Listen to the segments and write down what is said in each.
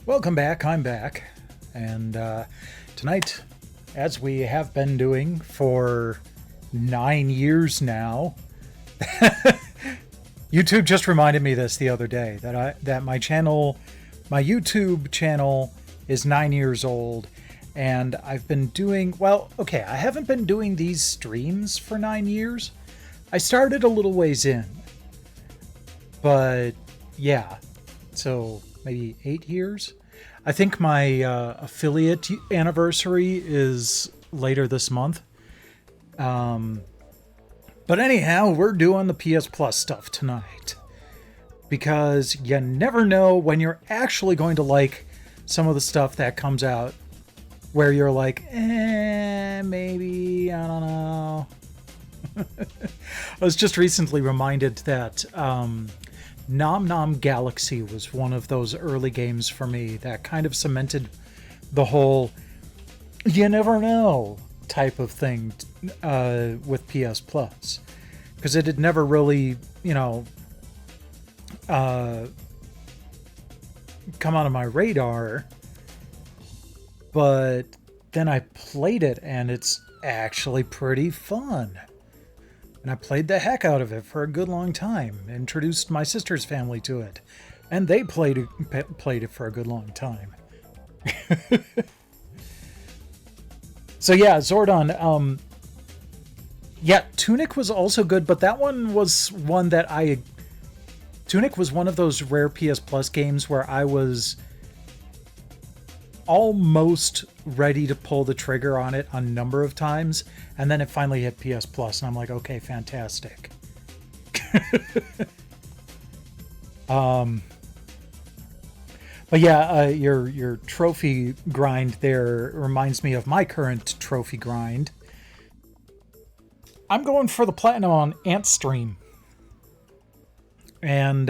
Welcome back, I'm back. And tonight, as we have been doing for 9 years now, YouTube just reminded me this the other day, that my YouTube channel is 9 years old, and I've been doing, I haven't been doing these streams for 9 years. I started a little ways in, but yeah, so maybe 8 years. I think my affiliate anniversary is later this month. But anyhow, we're doing the PS Plus stuff tonight, because you never know when you're actually going to like some of the stuff that comes out, where you're like, maybe, I don't know. I was just recently reminded that Nom Nom Galaxy was one of those early games for me that kind of cemented the whole you never know type of thing with PS Plus, because it had never really, come out of my radar, but then I played it and it's actually pretty fun. And I played the heck out of it for a good long time. Introduced my sister's family to it, and they played it for a good long time. So yeah, Zordon. Tunic was also good, but that one was one that Tunic was one of those rare PS Plus games where I was almost ready to pull the trigger on it a number of times, and then it finally hit PS Plus, and I'm like, okay, fantastic. But yeah, your trophy grind there reminds me of my current trophy grind. I'm going for the platinum on Ant Stream, and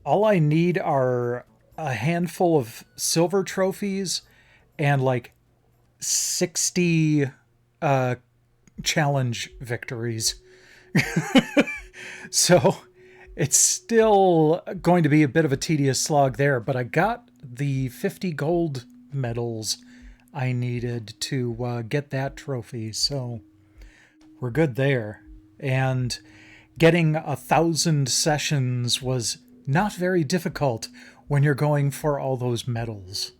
all I need are a handful of silver trophies and like 60 challenge victories. So it's still going to be a bit of a tedious slog there, but I got the 50 gold medals I needed to get that trophy, so we're good there. And getting 1,000 sessions was not very difficult when you're going for all those medals.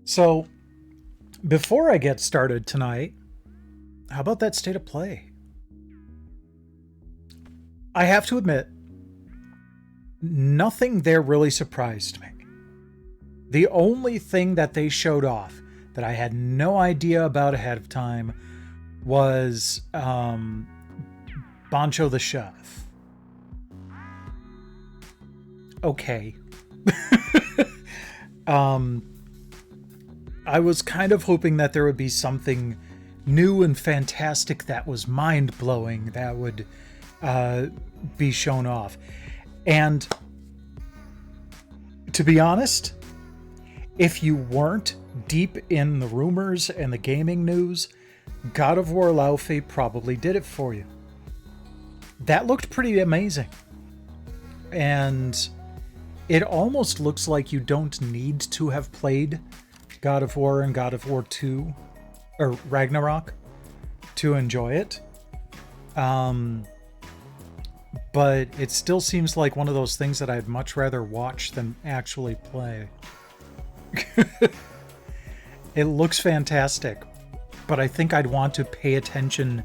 So, before I get started tonight, how about that state of play? I have to admit, nothing there really surprised me. The only thing that they showed off that I had no idea about ahead of time was Bancho the Chef. Okay. I was kind of hoping that there would be something new and fantastic that was mind-blowing that would be shown off. And to be honest, if you weren't deep in the rumors and the gaming news, God of War Laufey probably did it for you. That looked pretty amazing. And it almost looks like you don't need to have played God of War and God of War 2 or Ragnarok to enjoy it. But it still seems like one of those things that I'd much rather watch than actually play. It looks fantastic, but I think I'd want to pay attention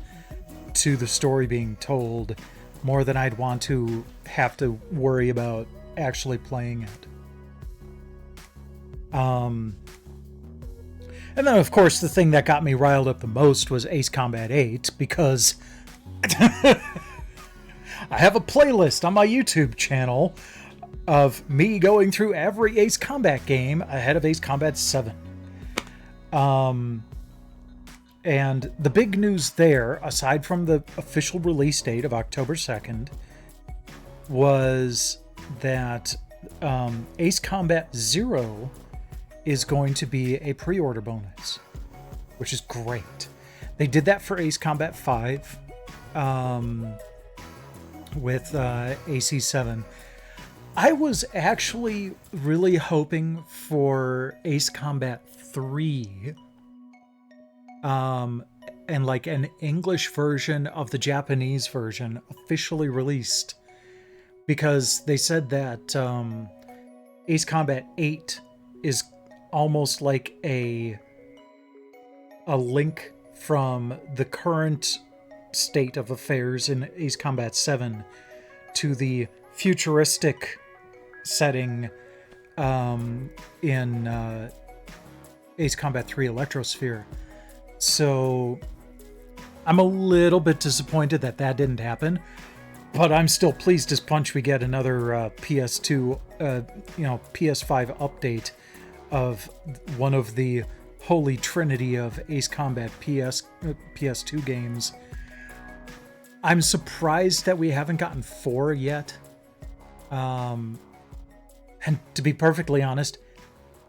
to the story being told more than I'd want to have to worry about actually playing it. And then, of course, the thing that got me riled up the most was Ace Combat 8, because I have a playlist on my YouTube channel of me going through every Ace Combat game ahead of Ace Combat 7. And the big news there, aside from the official release date of October 2nd, was that Ace Combat 0 is going to be a pre-order bonus. which is great. They did that for Ace Combat 5 with AC7. I was actually really hoping for Ace Combat 3 and like an English version of the Japanese version officially released, because they said that Ace Combat 8 is almost like a link from the current state of affairs in Ace Combat 7 to the futuristic setting in Ace Combat 3 Electrosphere. So I'm a little bit disappointed that that didn't happen, but I'm still pleased as punch we get another PS2, PS5 update of one of the holy trinity of Ace Combat PS2 games. I'm surprised that we haven't gotten 4 yet. And to be perfectly honest,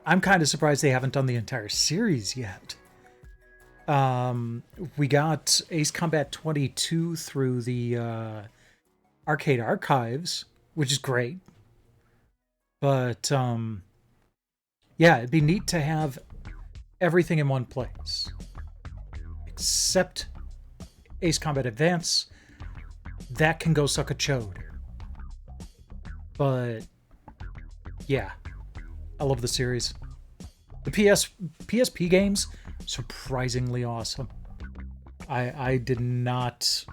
I'm kind of surprised they haven't done the entire series yet. We got Ace Combat 22 through the Arcade Archives, which is great. But yeah, it'd be neat to have everything in one place. Except Ace Combat Advance. That can go suck a chode. But yeah, I love the series. The PSP games, surprisingly awesome. I did not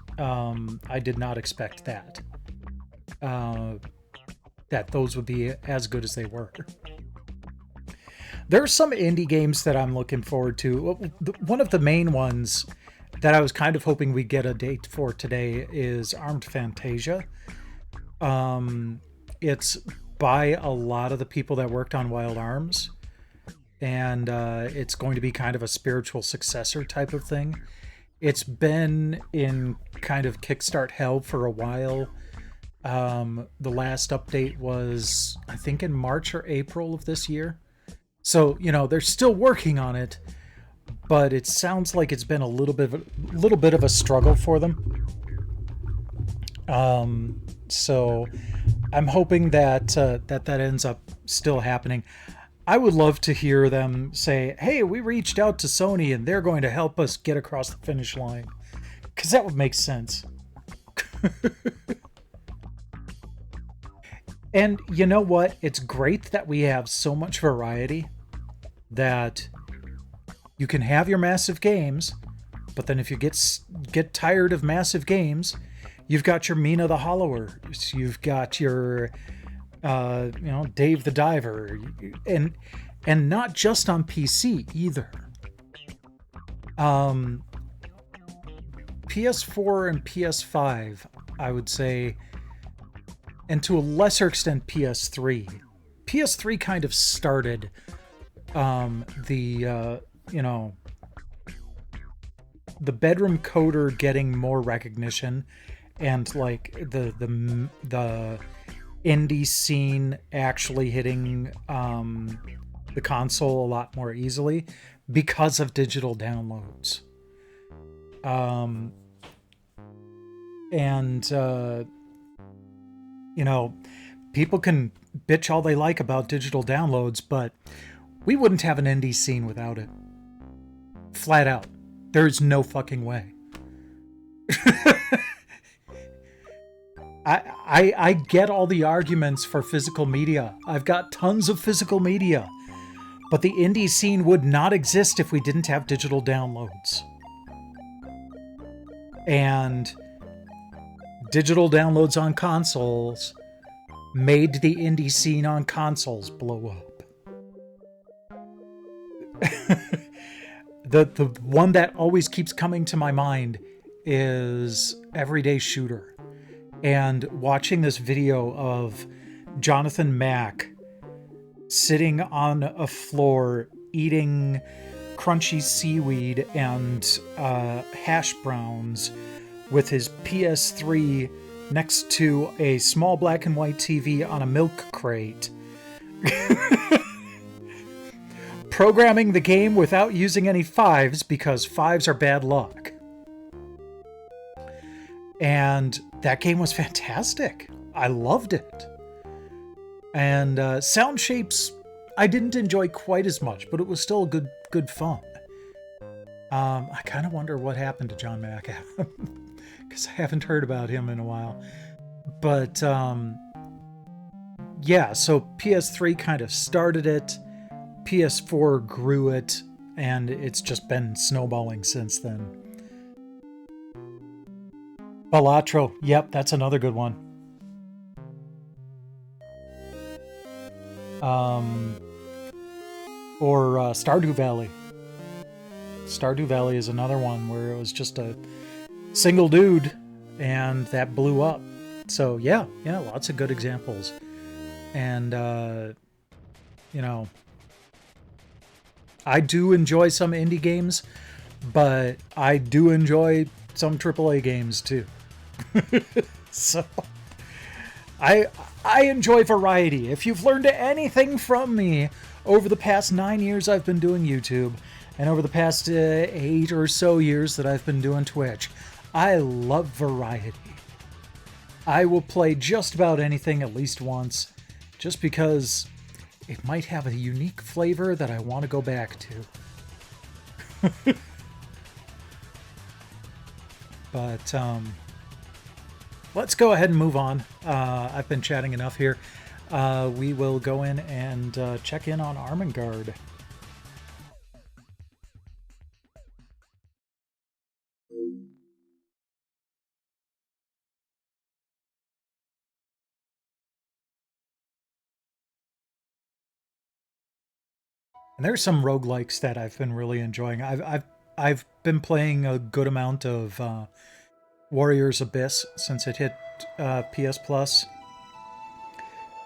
expect that. That those would be as good as they were. There are some indie games that I'm looking forward to. One of the main ones that I was kind of hoping we'd get a date for today is Armed Fantasia. It's by a lot of the people that worked on Wild Arms, and it's going to be kind of a spiritual successor type of thing. It's been in kind of kickstart hell for a while. The last update was, I think, in March or April of this year. So, they're still working on it, but it sounds like it's been a little bit of a struggle for them. So I'm hoping that that ends up still happening. I would love to hear them say, hey, we reached out to Sony and they're going to help us get across the finish line. Because that would make sense. And you know what? It's great that we have so much variety that you can have your massive games, but then if you get tired of massive games, you've got your Mina the Hollower, you've got your Dave the Diver, and not just on PC either. PS4 and PS5, I would say, and to a lesser extent PS3. PS3 kind of started the bedroom coder getting more recognition, and like the indie scene actually hitting the console a lot more easily because of digital downloads. People can bitch all they like about digital downloads, but we wouldn't have an indie scene without it. Flat out. There's no fucking way. I get all the arguments for physical media. I've got tons of physical media. But the indie scene would not exist if we didn't have digital downloads. And digital downloads on consoles made the indie scene on consoles blow up. The one that always keeps coming to my mind is Everyday Shooter. And watching this video of Jonathan Mack sitting on a floor eating crunchy seaweed and hash browns with his PS3 next to a small black and white TV on a milk crate. programming the game without using any fives because fives are bad luck. And that game was fantastic. I loved it. And Sound Shapes, I didn't enjoy quite as much, but it was still good fun. I kind of wonder what happened to John Mack, because I haven't heard about him in a while. But yeah, so PS3 kind of started it, PS4 grew it, and it's just been snowballing since then. Balatro, yep, that's another good one. Or Stardew Valley. Stardew Valley is another one where it was just a single dude and that blew up. So yeah, lots of good examples. And you know, I do enjoy some indie games, but I do enjoy some AAA games too. So I enjoy variety. If you've learned anything from me over the past 9 years I've been doing YouTube, and over the past 8 or so years that I've been doing Twitch, I love variety. I will play just about anything at least once, just because it might have a unique flavor that I want to go back to. But let's go ahead and move on. I've been chatting enough here. We will go in and check in on Armengard. And there's some roguelikes that I've been really enjoying. I've been playing a good amount of Warriors Abyss since it hit PS Plus,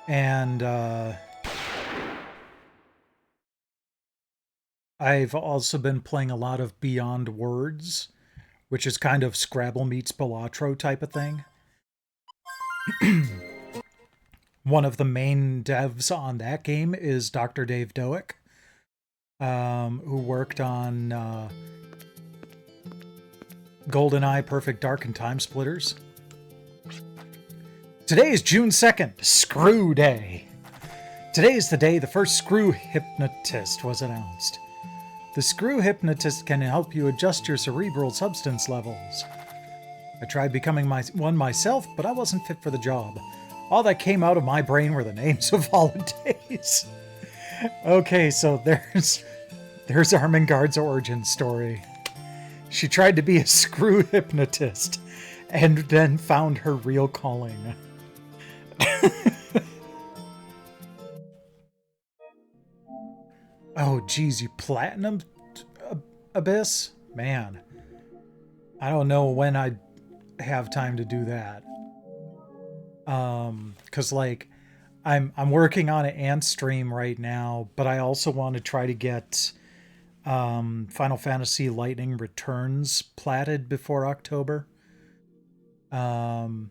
and I've also been playing a lot of Beyond Words, which is kind of Scrabble meets Balatro type of thing. One of the main devs on that game is Dr. Dave Doak, who worked on GoldenEye, Perfect Dark, and Time Splitters. Today is June 2nd, Screw Day. Today is the day the first Screw Hypnotist was announced. The Screw Hypnotist can help you adjust your cerebral substance levels. I tried becoming one myself, but I wasn't fit for the job. All that came out of my brain were the names of holidays. Okay, so there's Armengard's origin story. She tried to be a screw hypnotist and then found her real calling. Oh, geez, you platinum Abyss? Man, I don't know when I'd have time to do that. Cause like I'm working on an Ant stream right now, but I also want to try to get Final Fantasy Lightning Returns platted before October. And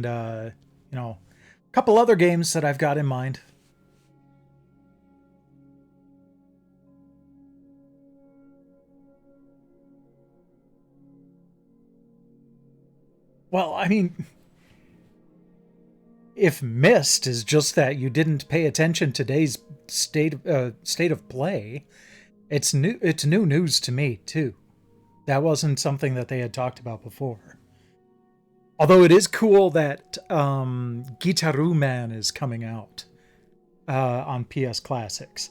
a couple other games that I've got in mind. Well, I mean, if missed is just that you didn't pay attention to today's state of play, it's new news to me too. That wasn't something that they had talked about before. Although it is cool that Gitaru Man is coming out on PS Classics.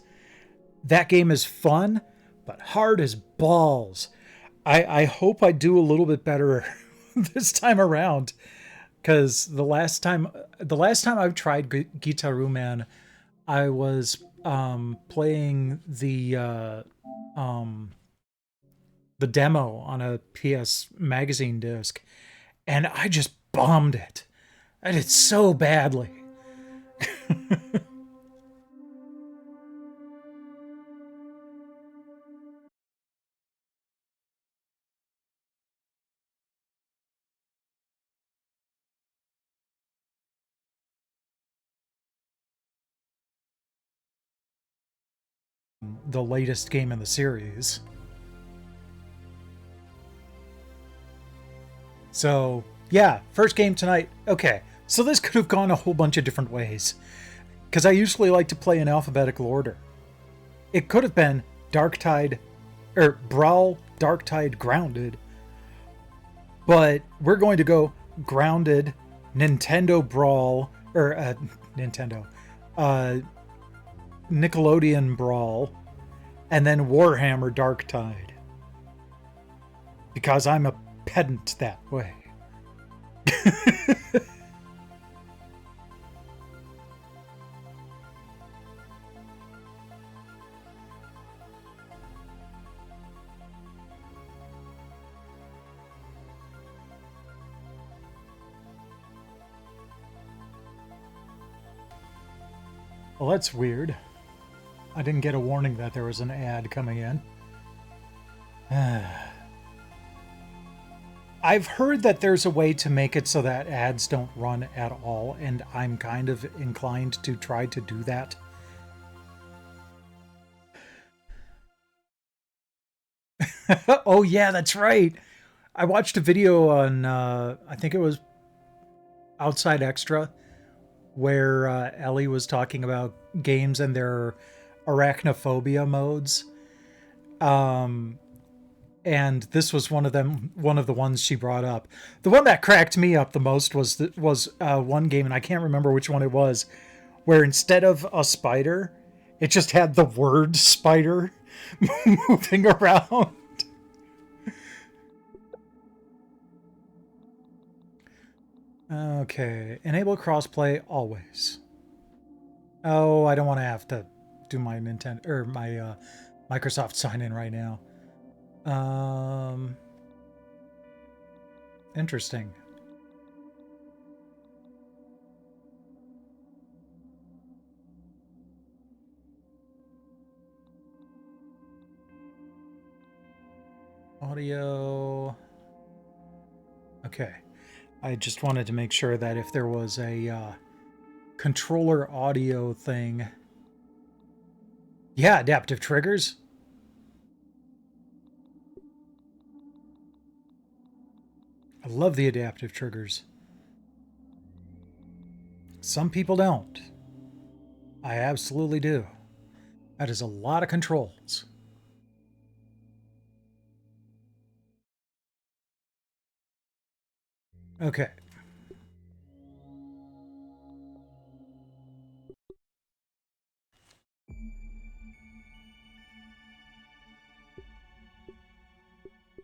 That game is fun, but hard as balls. I hope I do a little bit better this time around, because the last time I've tried Gitaru Man, I was playing the demo on a PS Magazine disc, and I just bombed it. I did so badly. the latest game in the series. So, yeah, first game tonight. Okay, so this could have gone a whole bunch of different ways, because I usually like to play in alphabetical order. It could have been Darktide, or Brawl, Darktide, Grounded, but we're going to go Grounded, Nintendo Brawl, or Nintendo, Nickelodeon Brawl, and then Warhammer Darktide. Because I'm a pedant that way. Well, that's weird. I didn't get a warning that there was an ad coming in. I've heard that there's a way to make it so that ads don't run at all, and I'm kind of inclined to try to do that. Oh yeah, that's right. I watched a video on, I think it was Outside Extra, where Ellie was talking about games and their arachnophobia modes. And this was one of them, one of the ones she brought up. The one that cracked me up the most was one game, and I can't remember which one it was, where instead of a spider, it just had the word spider moving around. Okay, enable crossplay always. Oh, I don't want to have to do my Nintendo or my Microsoft sign in right now. Interesting. Audio. Okay. I just wanted to make sure that if there was a controller audio thing. Yeah, adaptive triggers. I love the adaptive triggers. Some people don't. I absolutely do. That is a lot of controls. Okay.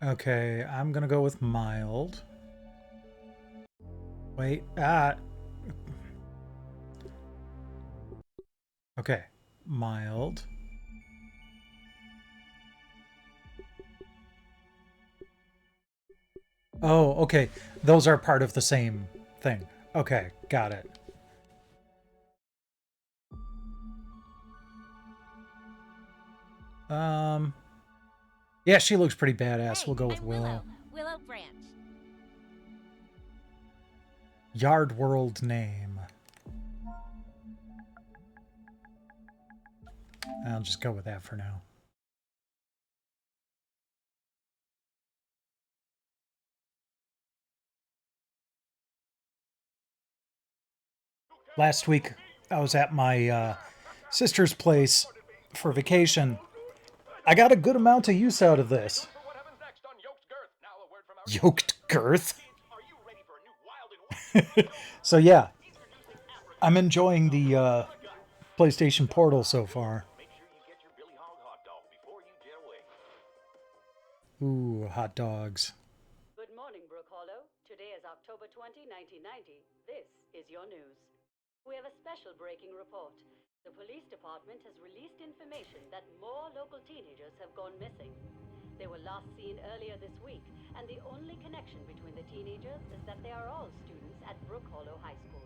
Okay, I'm gonna go with mild. Wait, okay, mild. Oh, okay, those are part of the same thing. Okay, got it. Yeah, she looks pretty badass. We'll go with Willow. Willow Branch. Yard world name. I'll just go with that for now. Last week, I was at my sister's place for vacation. I got a good amount of use out of this. Yoked girth? So yeah, I'm enjoying the PlayStation Portal so far. Ooh, hot dogs. Good morning, Brook Hollow. Today is October 20, 1990. This is your news. We have a special breaking report. The police department has released information that more local teenagers have gone missing. They were last seen earlier this week, and the only connection between the teenagers is that they are all students at Brook Hollow High School.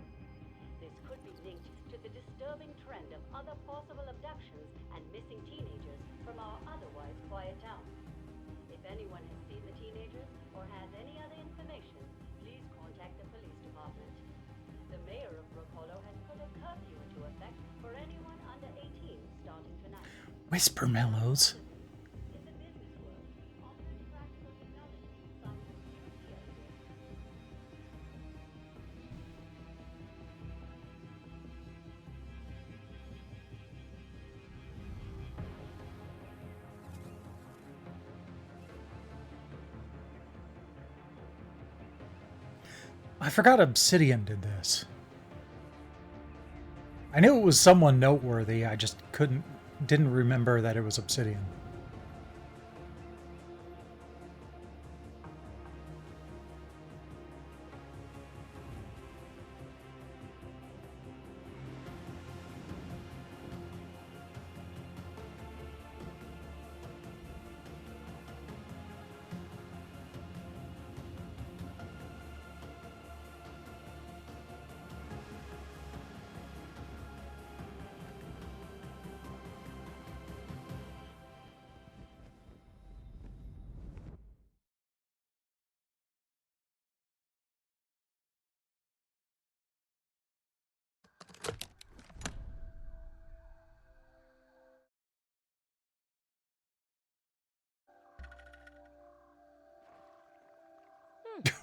This could be linked to the disturbing trend of other possible abductions and missing teenagers from our otherwise quiet town. If anyone has seen the teenagers or has any other information, please contact the police department. The mayor of Brook Hollow has put a curfew into effect for anyone under 18 starting tonight. Whisper mellows. In the business world, often practical technology science security ideas. I forgot Obsidian did this. I knew it was someone noteworthy, I just didn't remember that it was Obsidian.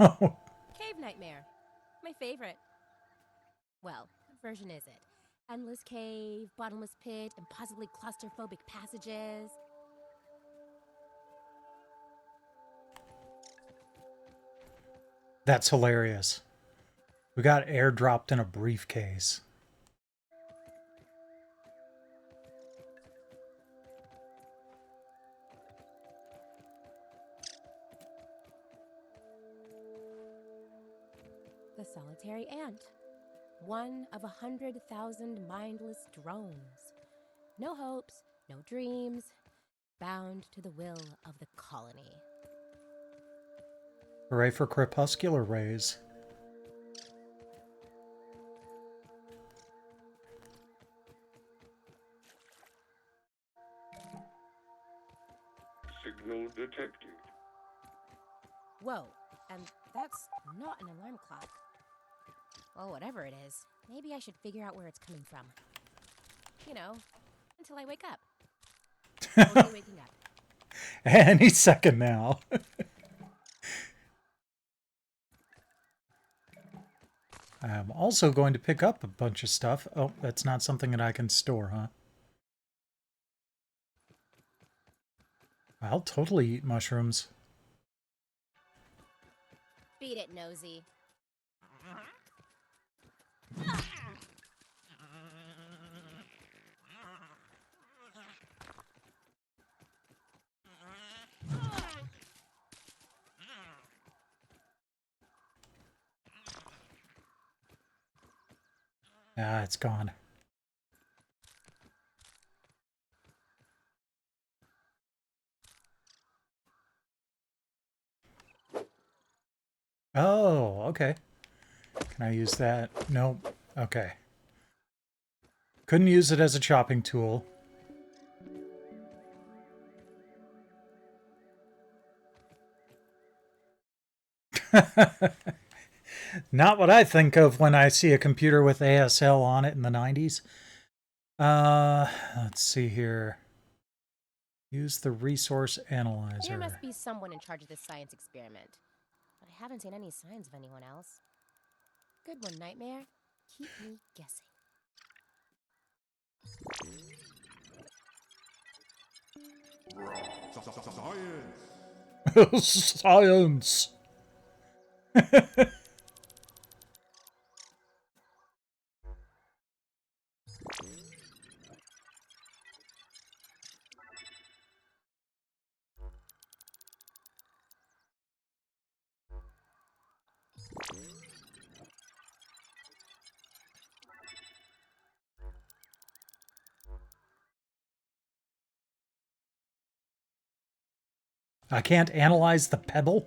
Oh, Cave Nightmare. My favorite. Well, what version is it? Endless cave, bottomless pit, impossibly claustrophobic passages. that's hilarious. We got airdropped in a briefcase. The solitary ant. One of 100,000 mindless drones. No hopes, no dreams. Bound to the will of the colony. Hooray for crepuscular rays. Signal detected. Whoa, and that's not an alarm clock. Well, whatever it is, maybe I should figure out where it's coming from. You know, until I wake up. Only waking up. Any second now. I'm also going to pick up a bunch of stuff. Oh, that's not something that I can store, huh? I'll totally eat mushrooms. Beat it, nosy. Ah, it's gone. Oh, okay. Can I use that? Nope. Okay. Couldn't use it as a chopping tool. Not what I think of when I see a computer with ASL on it in the 90s. Let's see here. Use the resource analyzer. There must be someone in charge of this science experiment. But I haven't seen any signs of anyone else. Good one, Nightmare. Keep me guessing. Science. I can't analyze the pebble?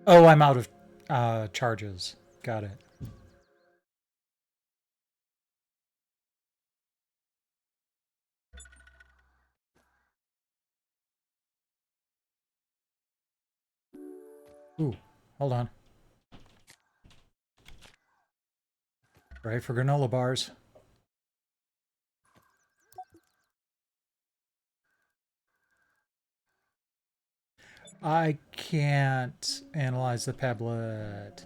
Oh, I'm out of charges. Got it. Ooh, hold on. Right for granola bars. I can't analyze the tablet.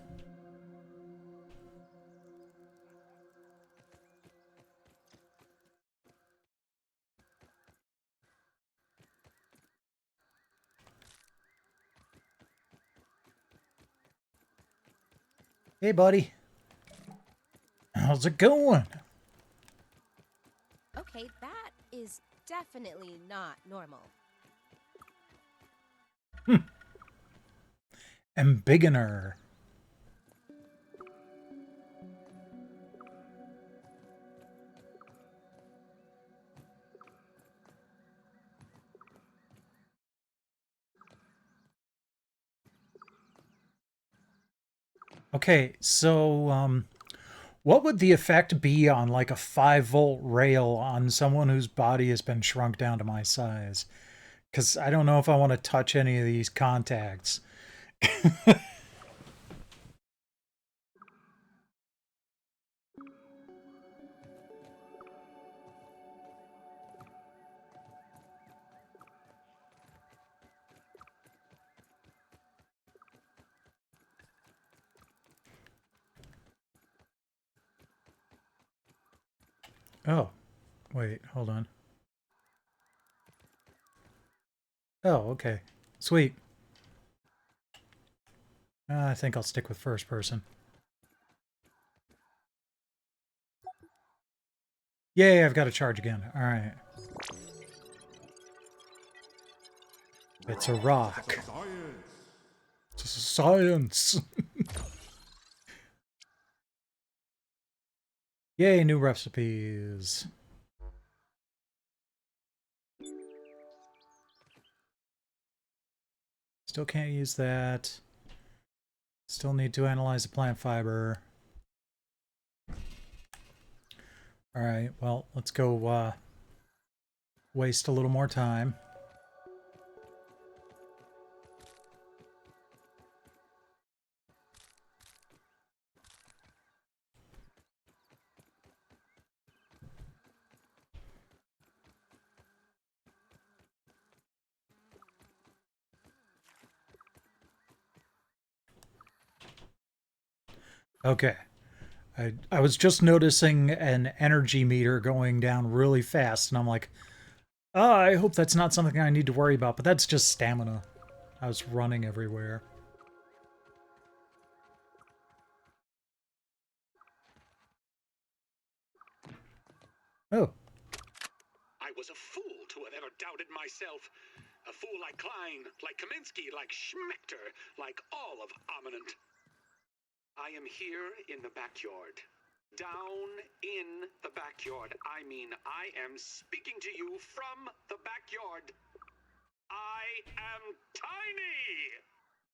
Hey, buddy. How's it going? Okay, that is definitely not normal. Embiggener. Okay, so, what would the effect be on like a 5-volt rail on someone whose body has been shrunk down to my size? Because I don't know if I want to touch any of these contacts. Oh, wait, hold on. Oh, okay. Sweet. I think I'll stick with first person. Yay, I've got to charge again. All right. It's a rock. It's a science. Yay, new recipes. Still can't use that. Still need to analyze the plant fiber. All right, well, let's go waste a little more time. Okay. I was just noticing an energy meter going down really fast, and I'm like, oh, I hope that's not something I need to worry about, but that's just stamina. I was running everywhere. Oh. I was a fool to have ever doubted myself. A fool like Klein, like Kaminsky, like Schmechter, like all of Ominent. I am here in the backyard. Down in the backyard. I mean, I am speaking to you from the backyard. I am tiny!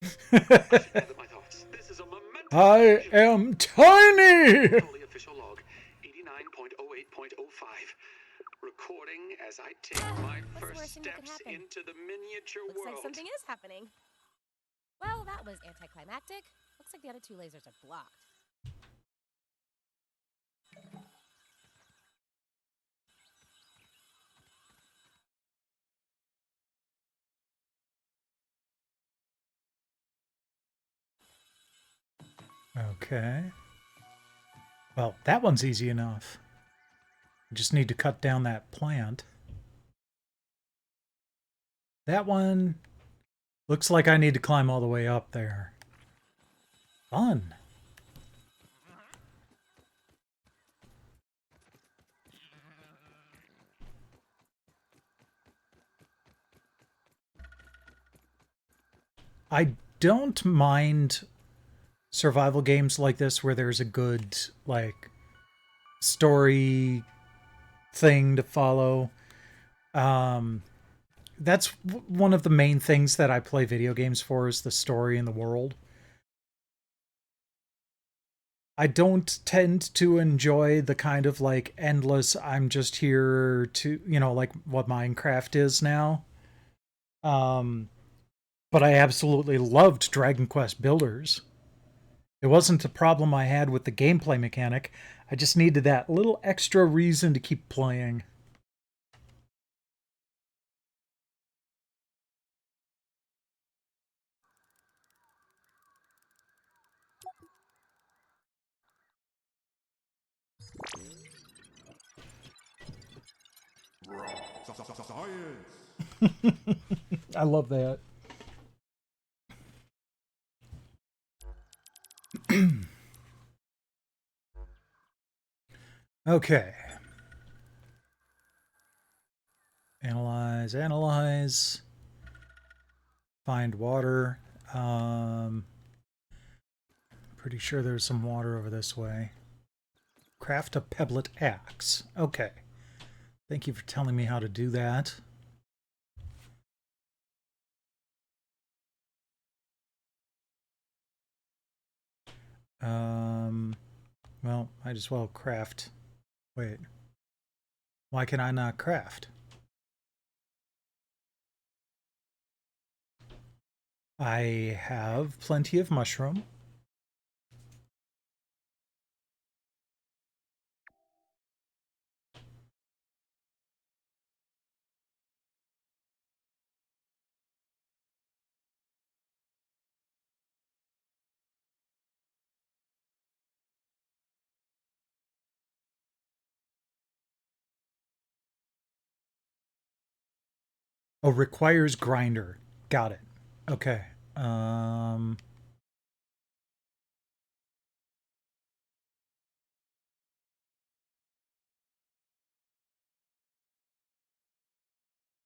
I should gather my thoughts. This is a momentous I occasion. am tiny! Fully official log 89.08.05. Recording as I take my What's the first worst thing that could steps happen? into the miniature Looks world. like something is happening. Well, that was anticlimactic. Looks like the other two lasers are blocked. Okay. Well, that one's easy enough. I just need to cut down that plant. That one looks like I need to climb all the way up there. Fun. I don't mind survival games like this where there's a good, like, story thing to follow. That's one of the main things that I play video games for, is the story and the world. I don't tend to enjoy the kind of like endless, I'm just here to, like what Minecraft is now. But I absolutely loved Dragon Quest Builders. It wasn't a problem I had with the gameplay mechanic. I just needed that little extra reason to keep playing. Science. I love that. Okay. Analyze, analyze. Find water. Pretty sure there's some water over this way. Craft a pebblet axe. Okay. Thank you for telling me how to do that. Well, might as well craft. Wait. Why can I not craft? I have plenty of mushroom. Oh, requires grinder. Got it. Okay. I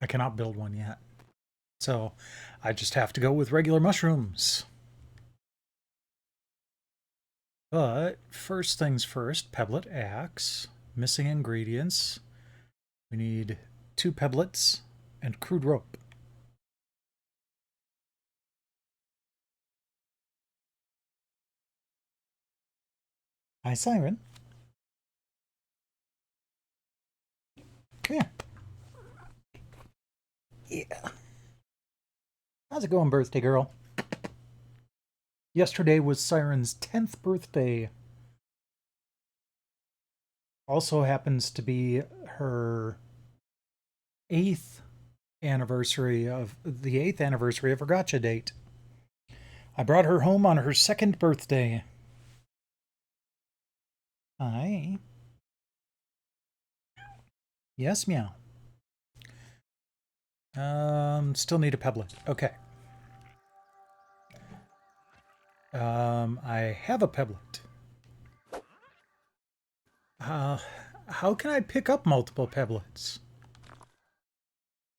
cannot build one yet. So I just have to go with regular mushrooms. But first things first, pebblet axe. Missing ingredients. We need 2 pebblets and crude rope. Hi, Siren. Come here. Yeah. How's it going, birthday girl? Yesterday was Siren's 10th birthday. Also happens to be her 8th anniversary of her gotcha date. I brought her home on her 2nd birthday. Hi. Yes, meow. Still need a pebblet. Okay. I have a pebblet. How can I pick up multiple pebblets?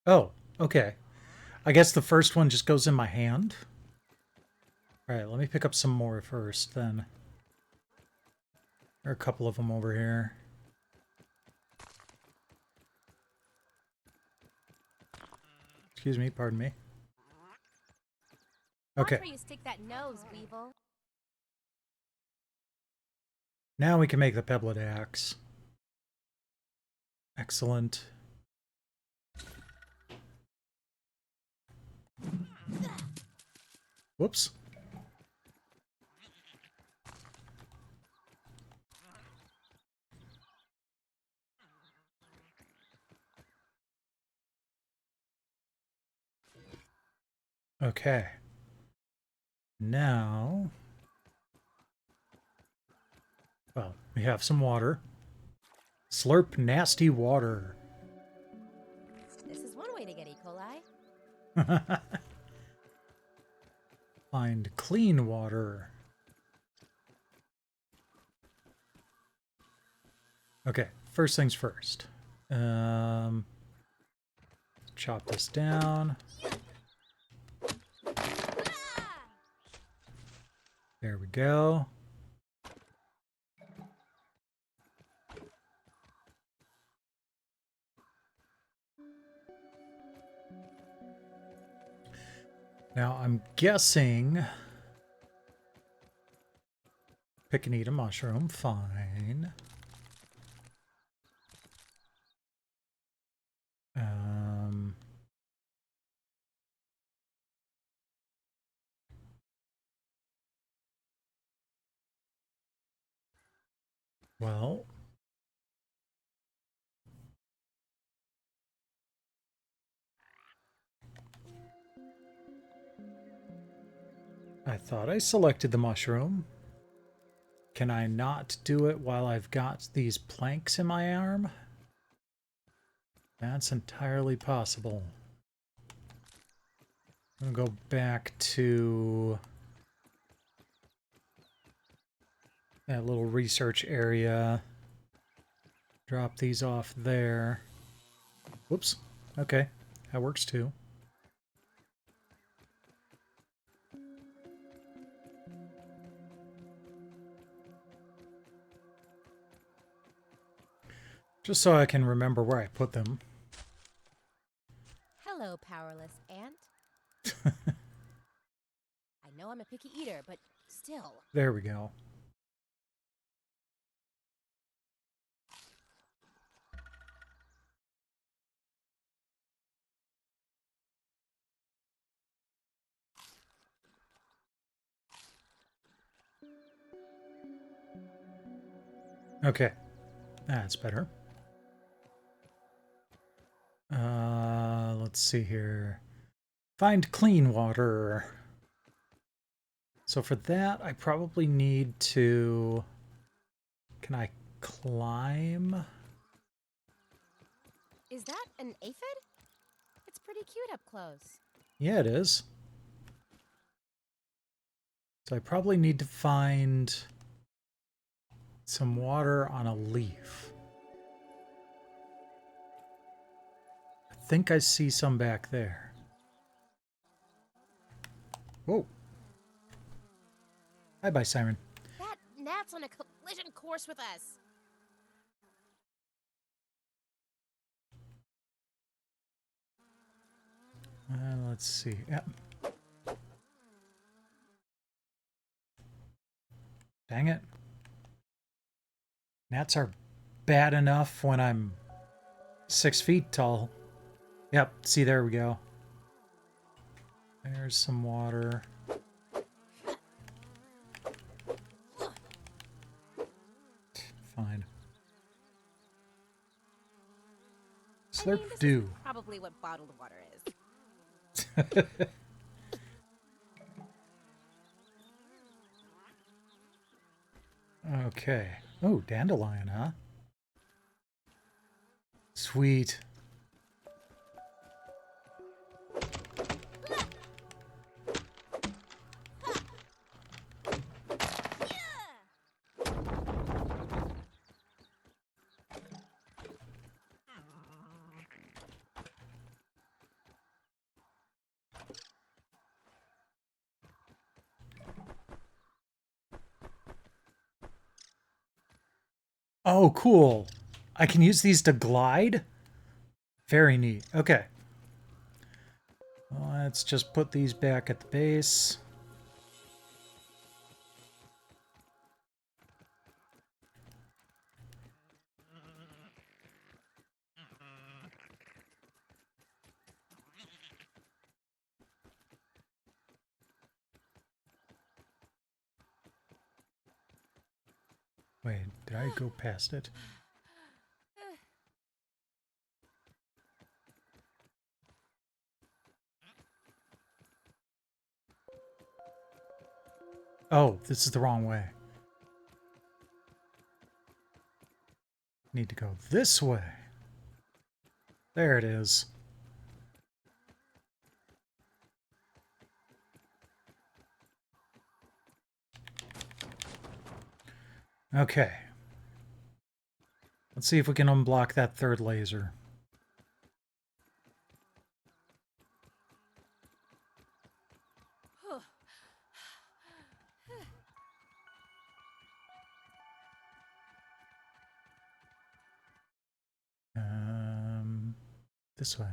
Oh, okay. I guess the first one just goes in my hand. Alright, let me pick up some more first, then. There are a couple of them over here. Excuse me, pardon me. Okay. Watch where you stick that nose, Weevil. Now we can make the pebblet axe. Excellent. Whoops. Okay. Now, well, we have some water. Slurp nasty water. This is one way to get E. coli. Find clean water. Okay, first things first. Chop this down. There we go. Now I'm guessing pick and eat a mushroom, fine. Well, I thought I selected the mushroom. Can I not do it while I've got these planks in my arm? That's entirely possible. I'm gonna go back to that little research area. Drop these off there. Whoops. Okay. That works too. Just so I can remember where I put them. Hello, powerless ant. I know I'm a picky eater, but still. There we go. Okay. That's better. Let's see here. Find clean water. So for that, I probably need to... Can I climb? Is that an aphid? It's pretty cute up close. Yeah, it is. So I probably need to find some water on a leaf. I think I see some back there. Whoa. Bye-bye, Siren. That gnat's on a collision course with us. Let's see. Yeah. Dang it. Gnats are bad enough when I'm 6 feet tall. Yep, see, there we go. There's some water. Fine. Slurp this do. is probably what bottled water is. Okay. Oh, dandelion, huh? Sweet. Oh, cool. I can use these to glide? Very neat. Okay. Let's just put these back at the base. Wait, did I go past it? Oh, this is the wrong way. Need to go this way. There it is. Okay. Let's see if we can unblock that third laser. This way.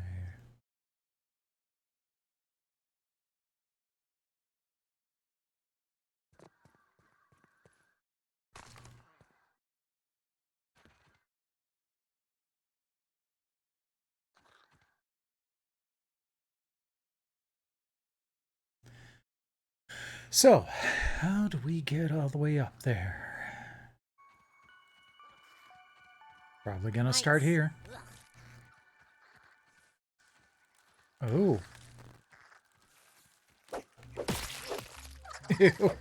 So, how do we get all the way up there? Probably gonna start here. Oh. Ew.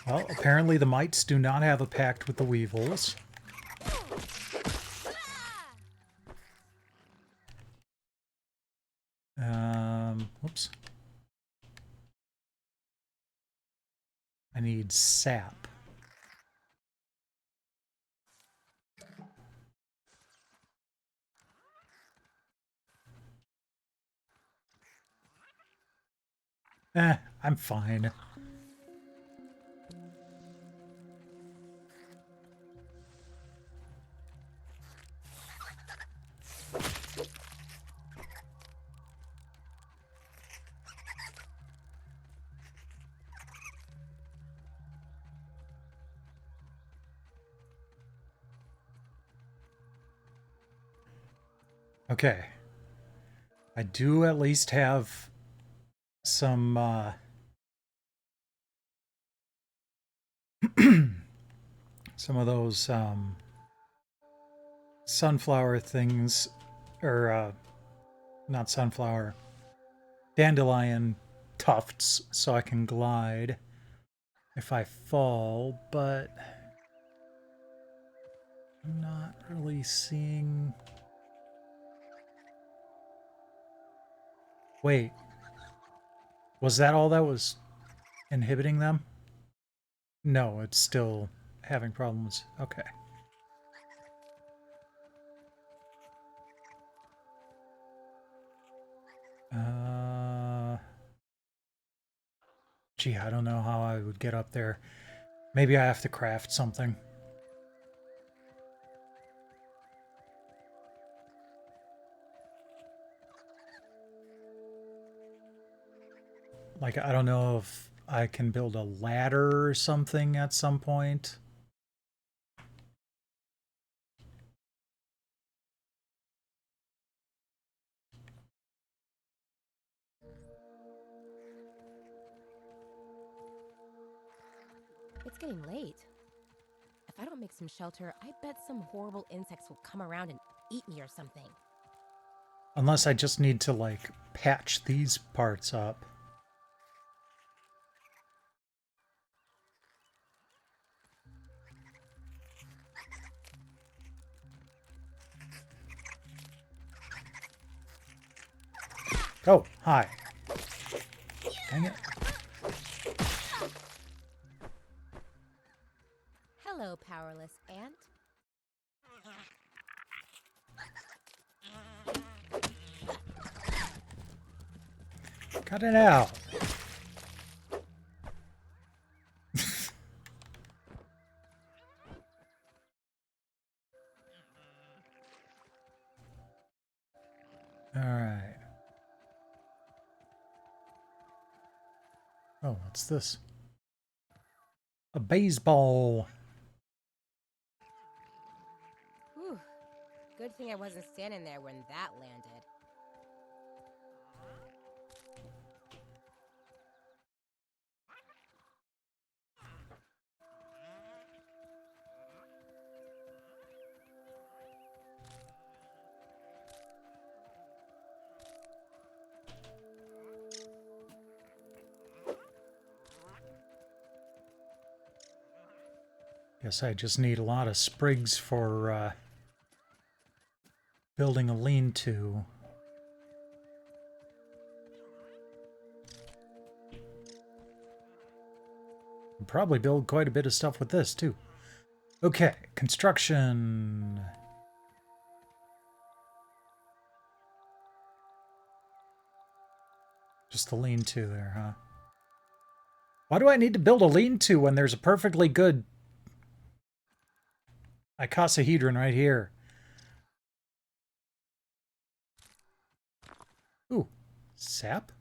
Well, apparently the mites do not have a pact with the weevils. Whoops. I need sap. I'm fine. Okay. I do at least have some some of those sunflower things, or not sunflower, dandelion tufts, so I can glide if I fall, but I'm not really seeing... Wait, was that all that was inhibiting them? No, it's still having problems. Okay. Gee, I don't know how I would get up there. Maybe I have to craft something. Like, I don't know if I can build a ladder or something at some point. It's getting late. If I don't make some shelter, I bet some horrible insects will come around and eat me or something. Unless I just need to, like, patch these parts up. Oh, hi. Dang it. Hello, powerless ant. Cut it out. All right. Oh, what's this? A baseball. Whew. Good thing I wasn't standing there when that landed. Guess I just need a lot of sprigs for building a lean-to. Probably build quite a bit of stuff with this, too. Okay, construction. Just the lean-to there, huh? Why do I need to build a lean-to when there's a perfectly good icosahedron right here? Ooh, sap?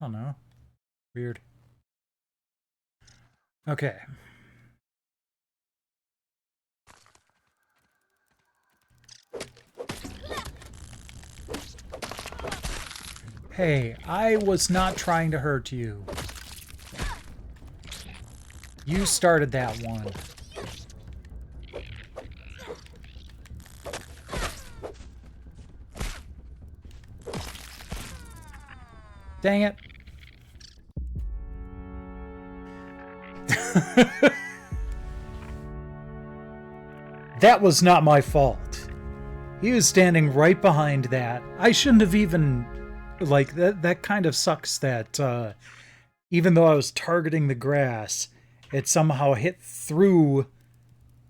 I don't know. Weird. Okay. Hey, I was not trying to hurt you. You started that one. Dang it. That was not my fault. He was standing right behind that. I shouldn't have even... Like, that kind of sucks that even though I was targeting the grass, it somehow hit through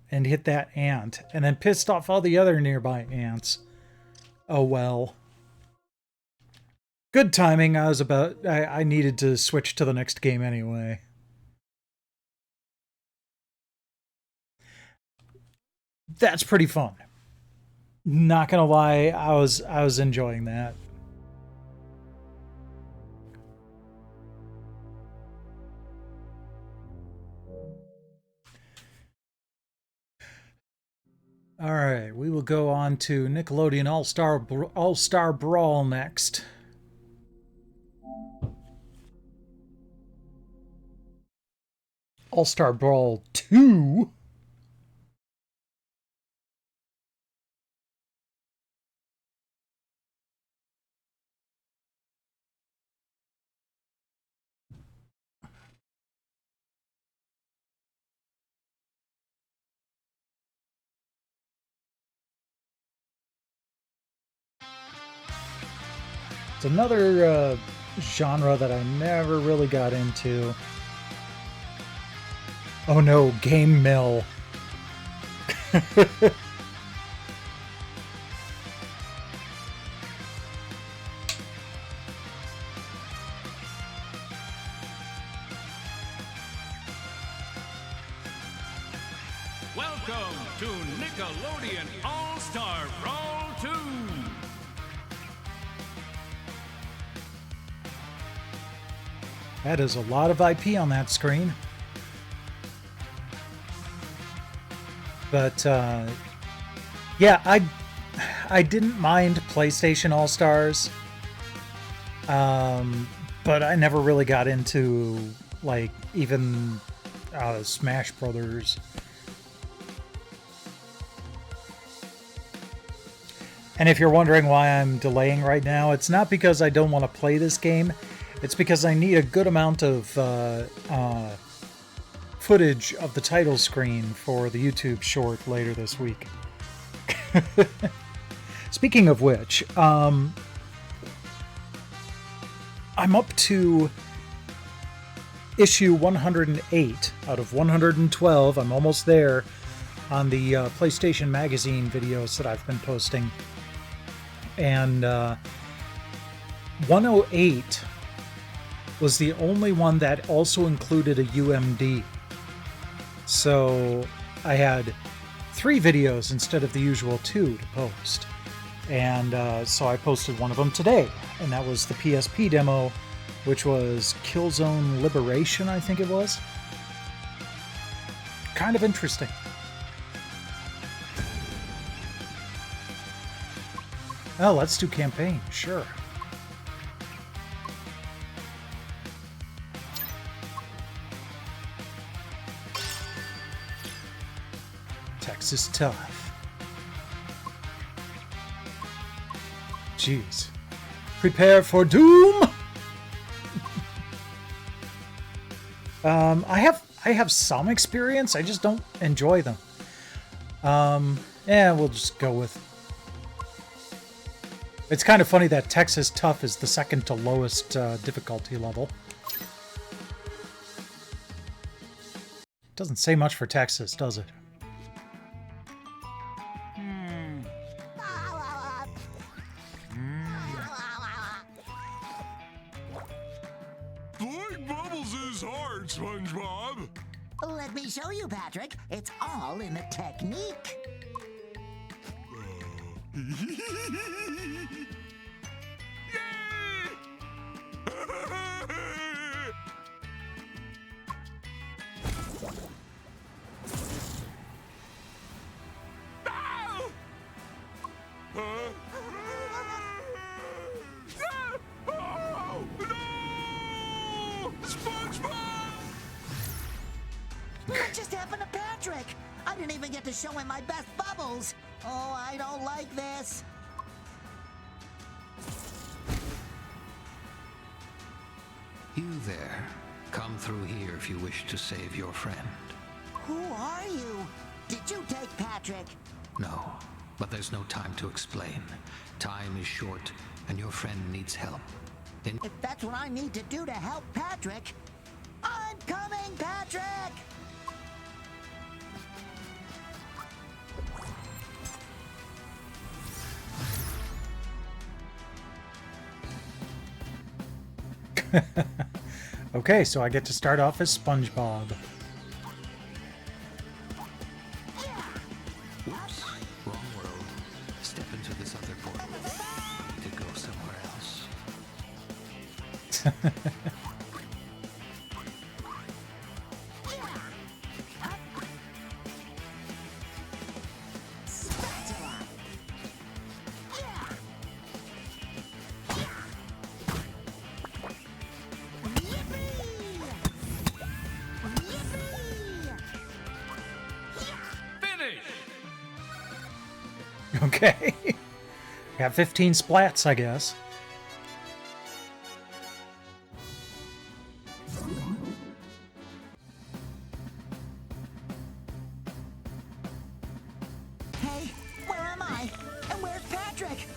and hit that ant, and then pissed off all the other nearby ants. Oh well. Good timing. I needed to switch to the next game anyway. That's pretty fun. Not gonna lie, I was enjoying that. All right, we will go on to Nickelodeon All-Star Brawl next. All-Star Brawl 2. It's another genre that I never really got into. Oh no, Game Mill. Welcome to Nickelodeon All-Star Brawl 2! That is a lot of IP on that screen. But, yeah, I didn't mind PlayStation All-Stars. But I never really got into, like, even Smash Brothers. And if you're wondering why I'm delaying right now, it's not because I don't want to play this game. It's because I need a good amount of footage of the title screen for the YouTube short later this week. Speaking of which, I'm up to issue 108 out of 112. I'm almost there on the PlayStation Magazine videos that I've been posting. And 108 was the only one that also included a UMD. So I had 3 videos instead of the usual 2 to post. And so I posted one of them today, and that was the PSP demo, which was Killzone Liberation, I think it was. Kind of interesting. Oh, let's do campaign, sure. Texas Tough. Jeez. Prepare for doom! I have some experience, I just don't enjoy them. Yeah, we'll just go with... It's kind of funny that Texas Tough is the second to lowest difficulty level. Doesn't say much for Texas, does it? Blowing bubbles is hard, SpongeBob. Let me show you, Patrick. It's all in the technique. What just happened to Patrick? I didn't even get to show him my best bubbles. Oh, I don't like this. You there. Come through here if you wish to save your friend. Who are you? Did you take Patrick? No, but there's no time to explain. Time is short, and your friend needs help. If that's what I need to do to help Patrick, I'm coming, Patrick! Okay, so I get to start off as SpongeBob. Whoops, wrong world. Step into this other portal to go somewhere else. Finish! Okay. Got 15 splats, I guess. Hey, where am I? And where's Patrick?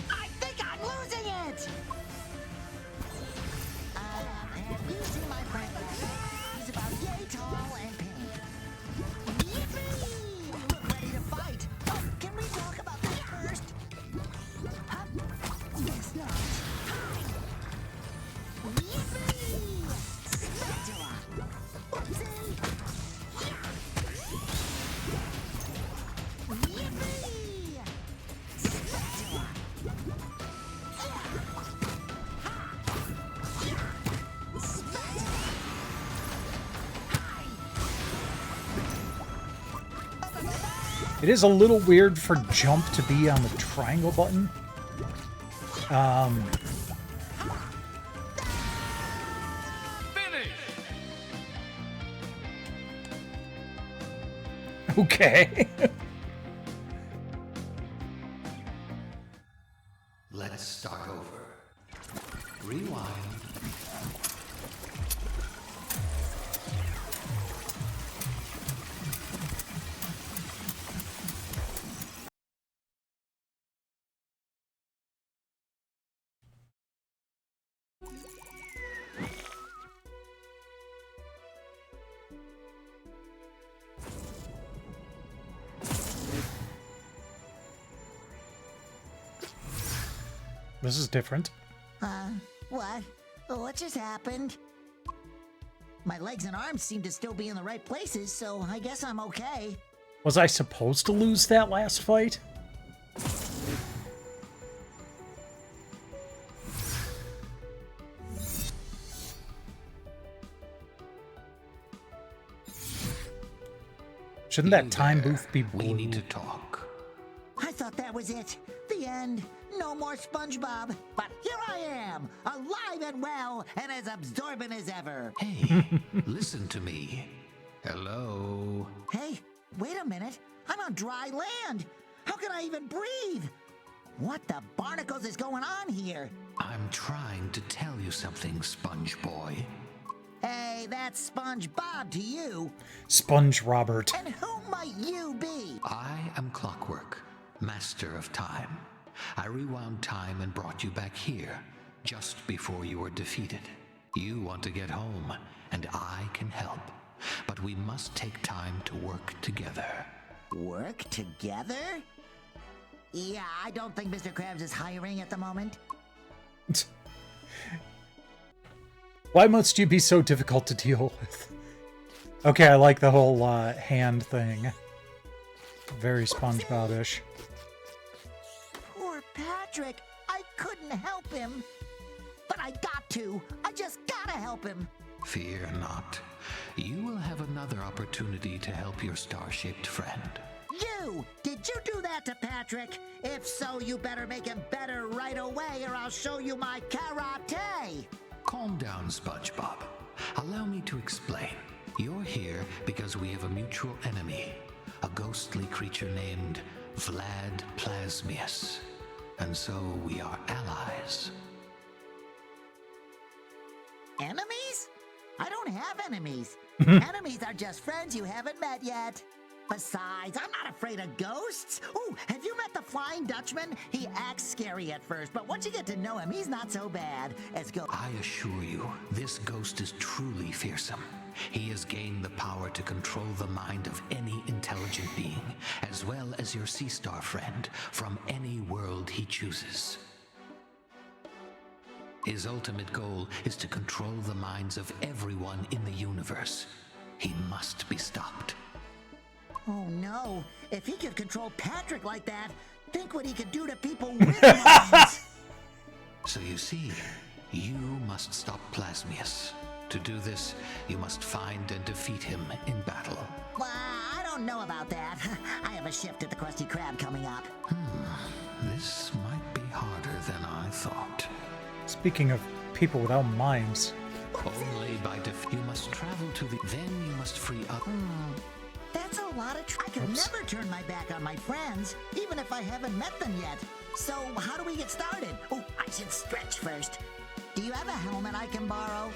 I think I'm losing it! Have you seen my friend? He's about yay tall and pink. Yippee! You look ready to fight. Oh, can we talk about this first? Huh? Guess not. Yippee! Spatula! Oopsie! Yippee! Spatula! It is a little weird for jump to be on the triangle button. Finish! Okay. Let's start over. Rewind. This is different. What? What just happened? My legs and arms seem to still be in the right places, so I guess I'm okay. Was I supposed to lose that last fight? Shouldn't that time booth be blue? We need to talk. I thought that was it. The end. No more SpongeBob. But here I am, alive and well, and as absorbent as ever. Hey, listen to me. Hello? Hey, wait a minute. I'm on dry land. How can I even breathe? What the barnacles is going on here? I'm trying to tell you something, Sponge Boy. Hey, that's SpongeBob to you. Sponge Robert. And who might you be? I am Clockwork, Master of Time. I rewound time and brought you back here, just before you were defeated. You want to get home, and I can help. But we must take time to work together. Work together? Yeah, I don't think Mr. Krabs is hiring at the moment. Why must you be so difficult to deal with? Okay, I like the whole hand thing. Very SpongeBob-ish. Poor Patrick. I couldn't help him. But I got to. I just gotta help him. Fear not. You will have another opportunity to help your star-shaped friend. You! Did you do that to Patrick? If so, you better make him better right away or I'll show you my karate! Calm down, SpongeBob. Allow me to explain. You're here because we have a mutual enemy, a ghostly creature named Vlad Plasmius. And so we are allies. Enemies? I don't don't have enemies. Enemies are just friends you haven't met yet. Besides, I'm not afraid of ghosts. Ooh, have you met the Flying Dutchman? He acts scary at first, but once you get to know him, he's not so bad as ghosts. I assure you, this ghost is truly fearsome. He has gained the power to control the mind of any intelligent being, as well as your sea star friend, from any world he chooses. His ultimate goal is to control the minds of everyone in the universe. He must be stopped. Oh no, if he could control Patrick like that, think what he could do to people with minds. So you see, you must stop Plasmius. To do this, you must find and defeat him in battle. Well, I don't know about that. I have a shift at the Krusty Krab coming up. This might be harder than I thought. Speaking of people without minds. Only by you must travel to the... Then you must free up... That's a lot of I can never turn my back on my friends, even if I haven't met them yet. So, how do we get started? Oh, I should stretch first. Do you have a helmet I can borrow?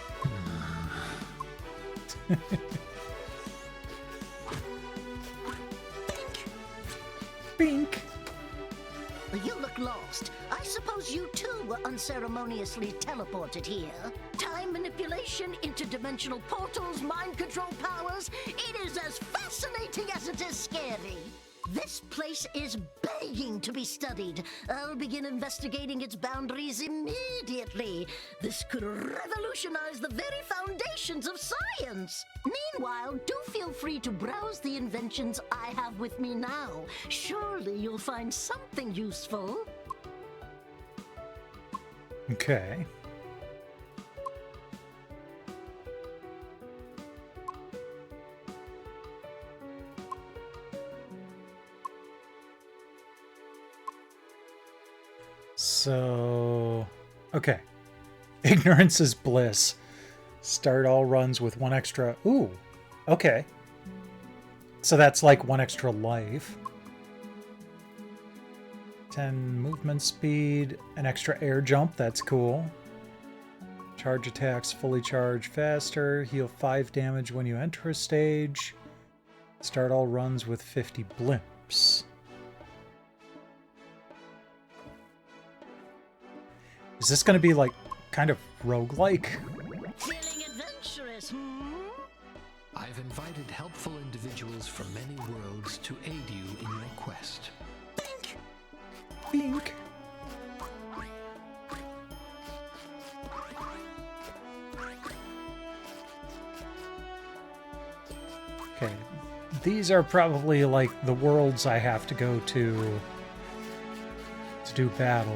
Bink. You look lost. I suppose you too were unceremoniously teleported here. Time manipulation, interdimensional portals, mind control powers. It is as fascinating as it is scary. This place is begging to be studied. I'll begin investigating its boundaries immediately. This could revolutionize the very foundations of science. Meanwhile, do feel free to browse the inventions I have with me now. Surely you'll find something useful. Okay. So, okay. Ignorance is bliss. Start all runs with one extra. Ooh, okay. So that's like one extra life. 10 movement speed, an extra air jump. That's cool. Charge attacks fully charge faster. Heal 5 damage when you enter a stage. Start all runs with 50 blimps. Is this going to be like kind of roguelike? Feeling adventurous, I've invited helpful individuals from many worlds to aid you in your quest. Bink! Bink. Okay, these are probably like the worlds I have to go to do battle.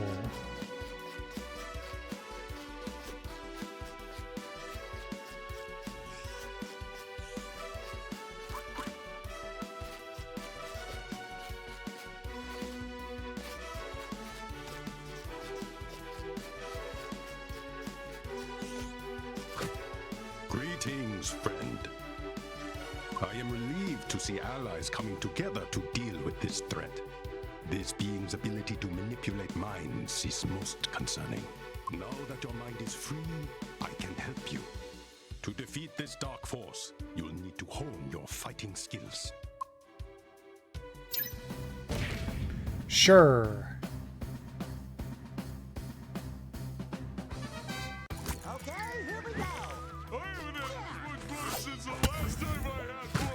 Greetings, friend. I am relieved to see allies coming together to deal with this threat. This being's ability to manipulate minds is most concerning. Now that your mind is free, I can help you. To defeat this dark force, you'll need to hone your fighting skills. Sure. Okay, here we go. I haven't had as much fun since the last time I had fun.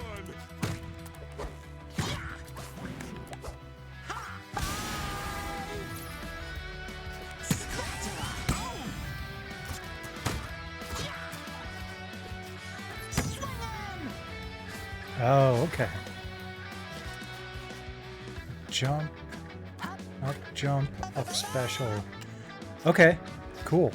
Oh, okay. Jump, up, jump, up special. Okay, cool.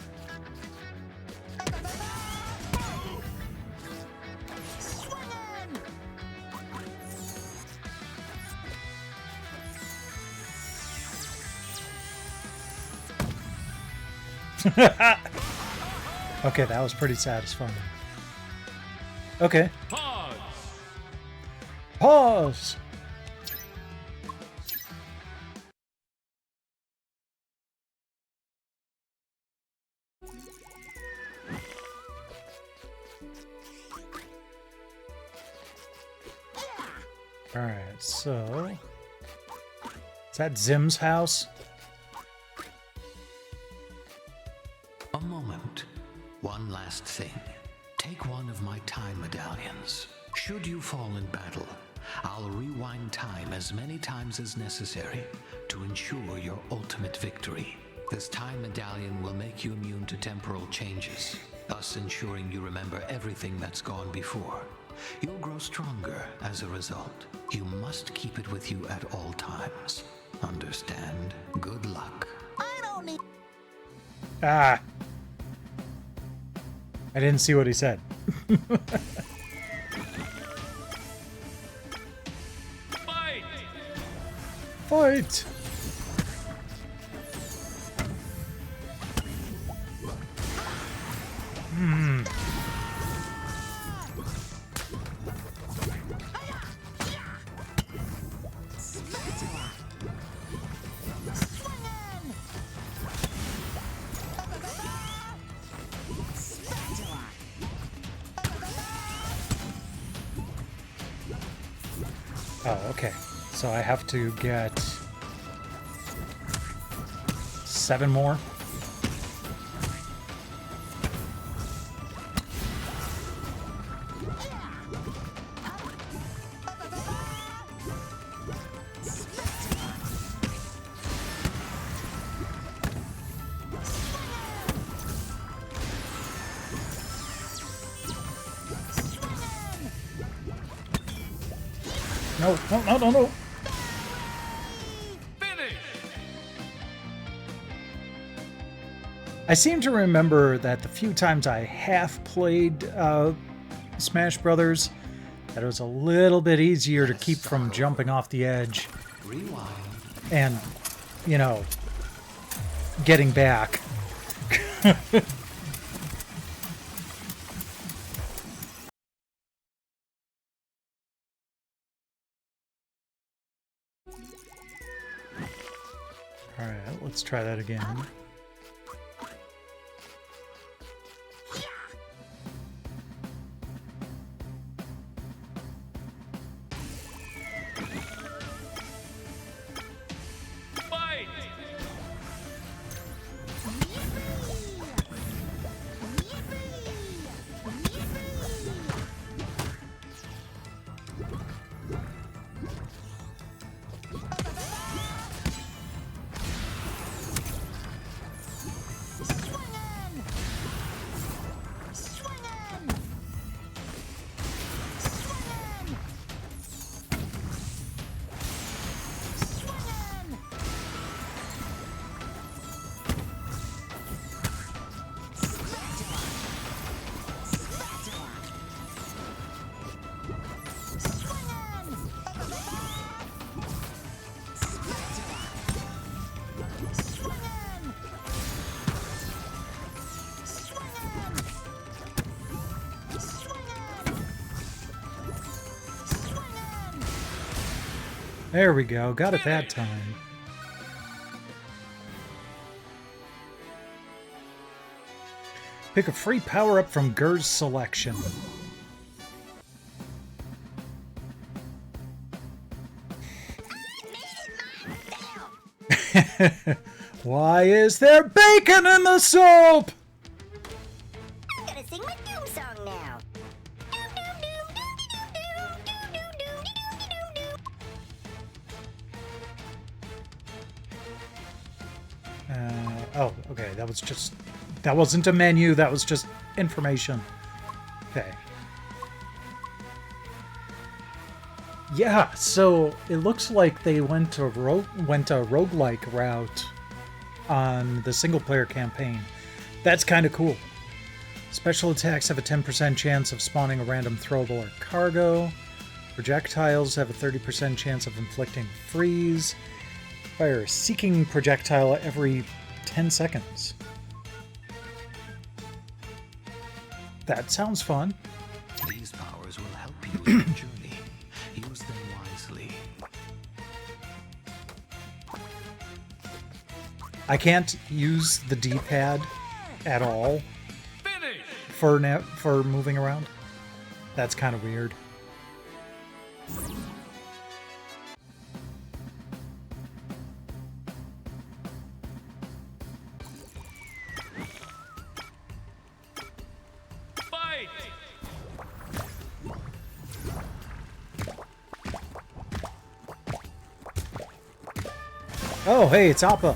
Okay, that was pretty satisfying. Okay. Pause. Pause! Alright, so... Is that Zim's house? A moment. One last thing. Take one of my time medallions. Should you fall in battle, I'll rewind time as many times as necessary to ensure your ultimate victory. This time medallion will make you immune to temporal changes, thus ensuring you remember everything that's gone before. You'll grow stronger as a result. You must keep it with you at all times. Understand? Good luck. I don't need... Ah! I didn't see what he said. Fight! Fight! Oh, okay. So I have to get 7 more. No, no, no, no, no. Finish! I seem to remember that the few times I have played Smash Brothers, that it was a little bit easier to keep from jumping off the edge Rewind. and, you know, getting back. Alright, let's try that again. Fight! There we go, got it that time. Pick a free power-up from Gur's selection. Why is there bacon in the soup? I'm gonna sing my doom song now. Oh, okay, that wasn't a menu, that was just information. Okay. Yeah, so it looks like they went a roguelike route on the single-player campaign. That's kind of cool. Special attacks have a 10% chance of spawning a random throwable or cargo. Projectiles have a 30% chance of inflicting freeze. Fire a seeking projectile every 10 seconds. That sounds fun. These powers will help you in your journey. Use them wisely. I can't use the D-pad at all Finish! for moving around. That's kind of weird. Oh, hey, it's Appa.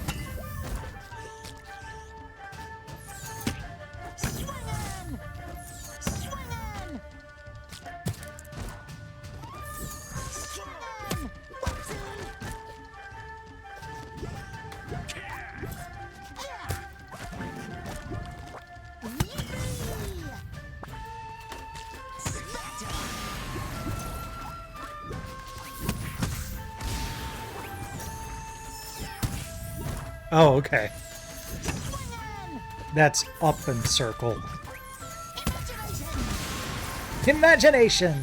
Oh, okay. That's up and circle. Imagination!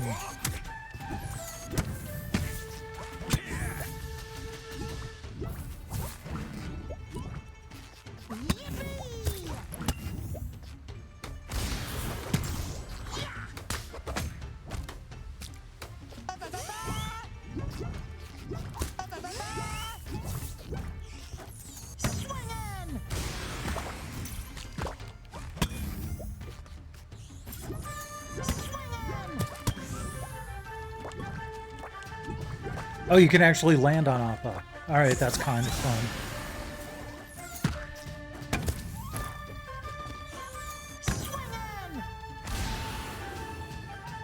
Oh, you can actually land on Appa. Alright, that's kind of fun.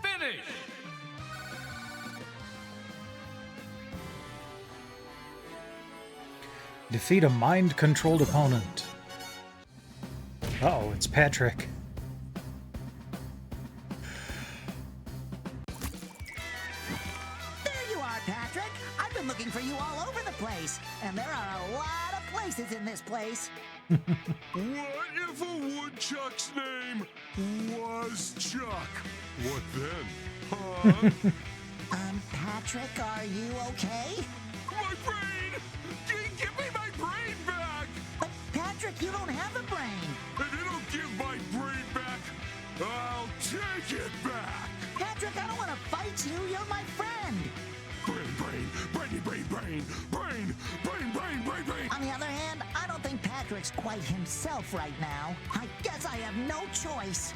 Finish! Defeat a mind-controlled opponent. Uh-oh, it's Patrick. There you are, Patrick. I've been looking for you all over the place, and there are a lot of places in this place. What if a woodchuck's name was Chuck? What then? Huh? Patrick, are you okay? My brain! Give me my brain back! But Patrick, you don't have a brain. If you don't give my brain back, I'll take it back! Patrick, I don't want to fight you. You're my friend. Brain! On the other hand, I don't think Patrick's quite himself right now. I guess I have no choice.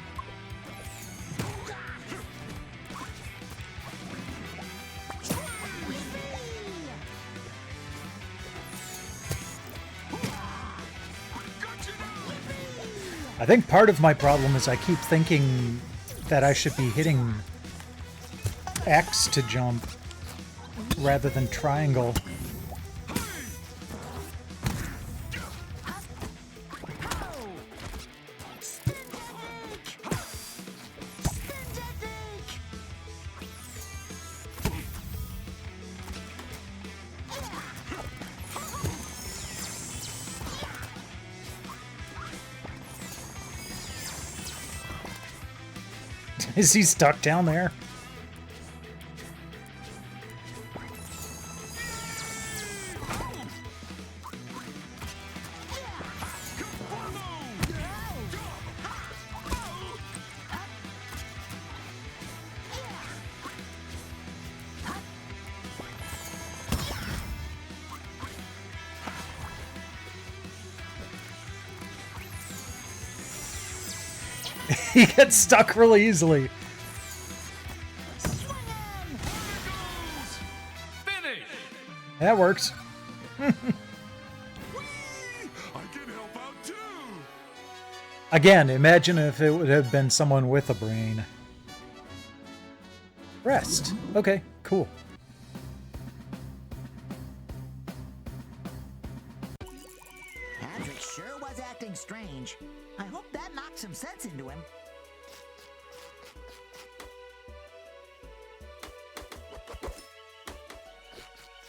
I think part of my problem is I keep thinking that I should be hitting X to jump rather than triangle. Is he stuck down there? He gets stuck really easily. Finish! That works. I can help out too! Again, imagine if it would have been someone with a brain. Rest. Okay, cool. Patrick sure was acting strange. I hope that knocked some sense into him.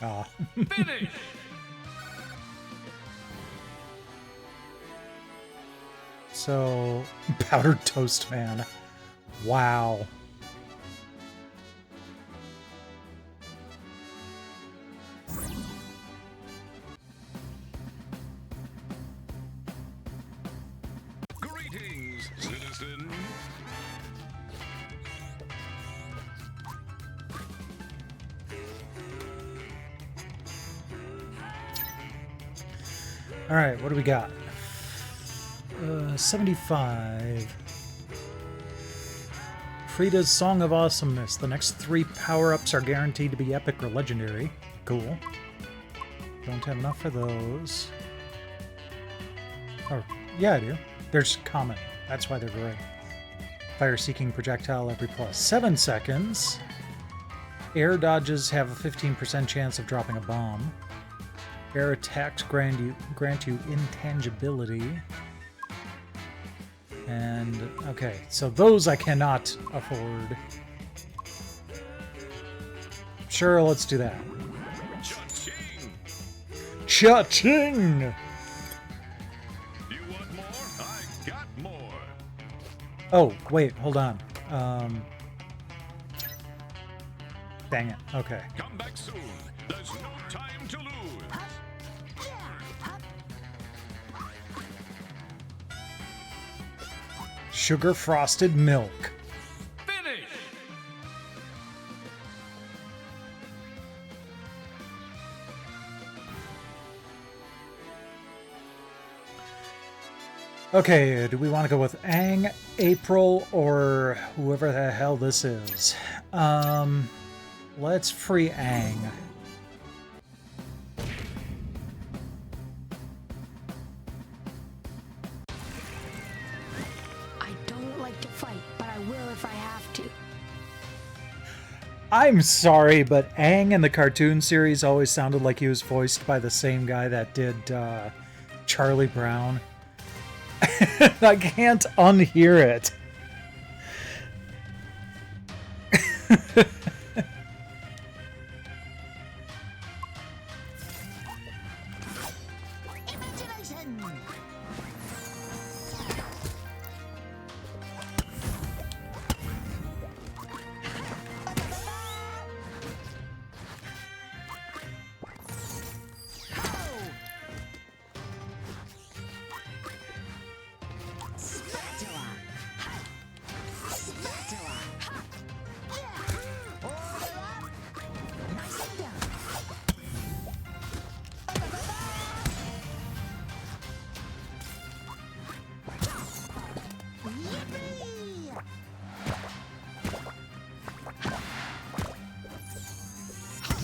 Ah. Finish! So, powdered toast man. Wow. Greetings, citizen! All right, what do we got? 75. Frida's Song of Awesomeness. The next 3 power-ups are guaranteed to be epic or legendary. Cool. Don't have enough for those. Oh, yeah, I do. There's common. That's why they're great. Fire-seeking projectile every plus 7 seconds. Air dodges have a 15% chance of dropping a bomb. Air attacks grant you intangibility. And, okay, so those I cannot afford. Sure, let's do that. Cha-ching! Cha-ching! You want more? I got more. Oh, wait, hold on. Dang it, okay. Come back soon. There's no time to lose. Sugar frosted milk. Finish! Okay, do we want to go with Aang, April, or whoever the hell this is? Let's free Aang. I don't like to fight, but I will if I have to. I'm sorry, but Aang in the cartoon series always sounded like he was voiced by the same guy that did Charlie Brown. I can't unhear it. Imagination! Spatula! Spatula! Yeah! Hold up! Nice and down! Yippee!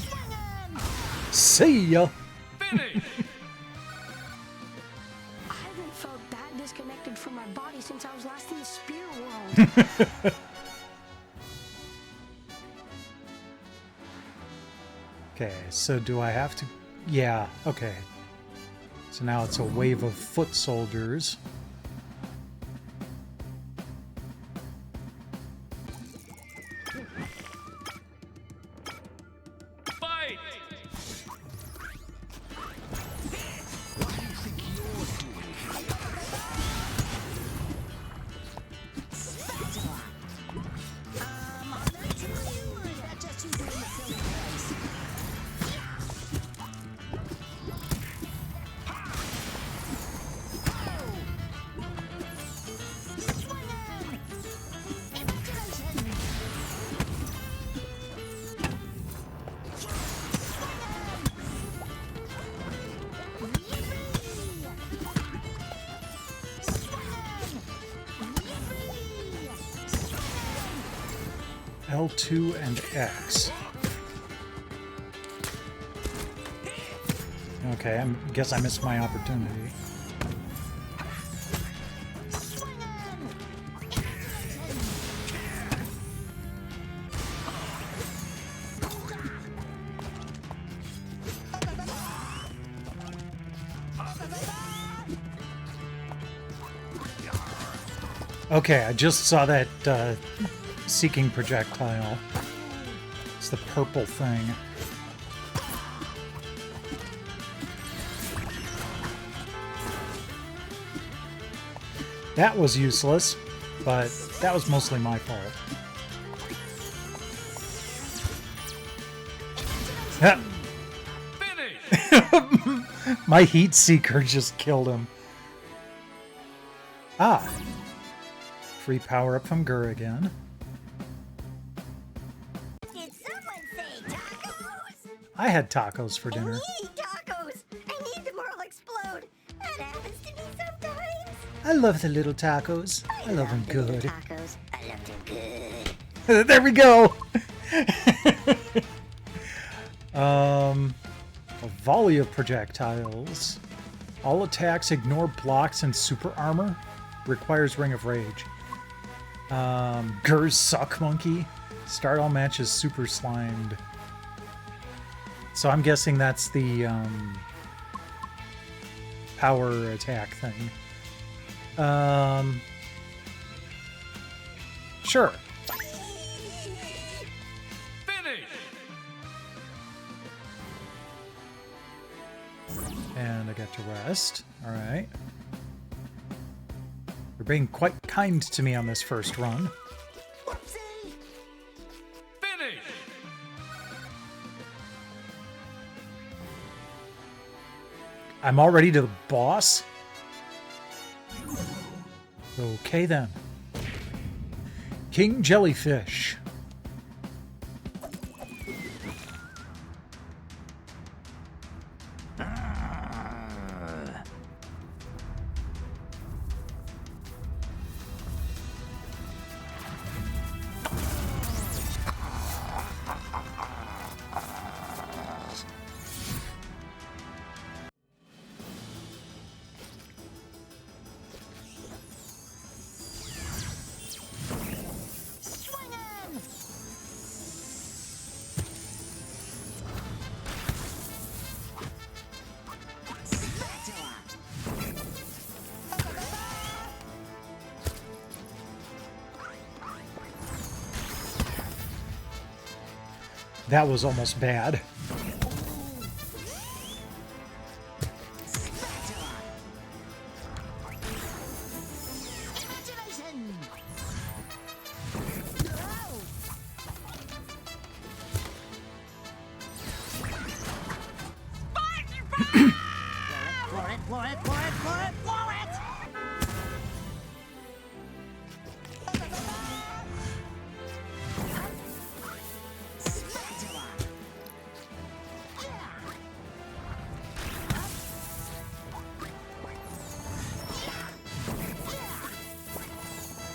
Swingin'! See ya! Finish! I haven't felt that disconnected from my body since I was last in the spirit world. Okay, so do I have to... Yeah, okay. So now it's a wave of foot soldiers. Fight! Spatula! I'll learn to you. That just using the silly place. Swingin'! Imagination! L2 and X. Okay, I guess I missed my opportunity. Okay, I just saw that seeking projectile. It's the purple thing. That was useless, but that was mostly my fault. Finish! My heat seeker just killed him. Ah. Free power up from Gur again. Did someone say tacos? I had tacos for dinner. Eat tacos! I need them or I'll explode. That happens to me sometimes. I love the little tacos. I love them good. Tacos. I love them good. There we go. A volley of projectiles. All attacks ignore blocks and super armor. Requires Ring of Rage. Gur's Suck Monkey. Start all matches super slimed. So I'm guessing that's the power attack thing. Sure. Finish! And I got to rest. Alright. You're being quite kind to me on this first run. Whoopsie! Finish! I'm already to the boss? Okay then. King Jellyfish. Swinging! Spatula! That was almost bad. Spatula! Imagination! Oh! Floor it, floor it, floor it, floor it, floor it! Spatula!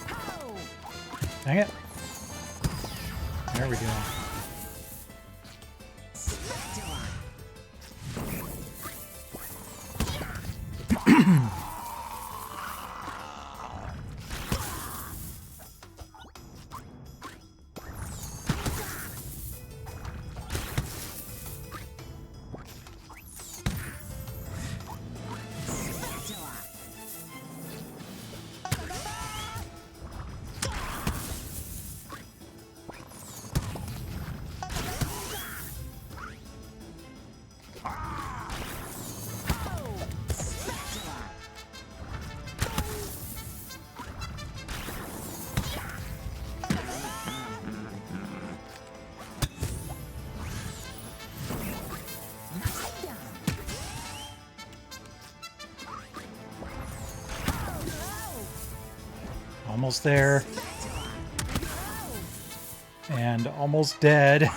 Ho! Dang it. There we go. Spatula! Spatula! Ho! Spatula! Almost there. And almost dead.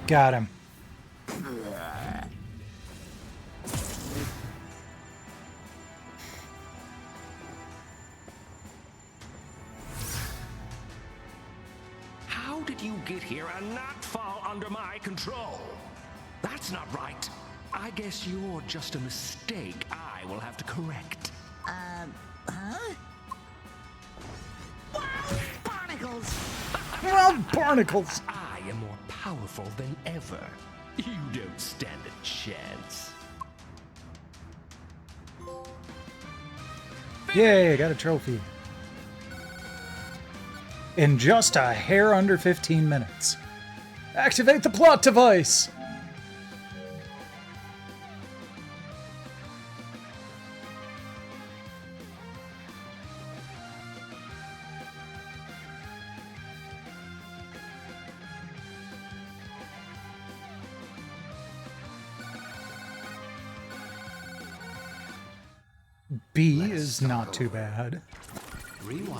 Got him. How did you get here and not fall under my control? That's not right. I guess you're just a mistake I will have to correct. Huh? Wow, barnacles! Well, barnacles. I am more powerful than ever. You don't stand a chance. Yay, I got a trophy. In just a hair under 15 minutes. Activate the plot device! B is not too bad. Rewind.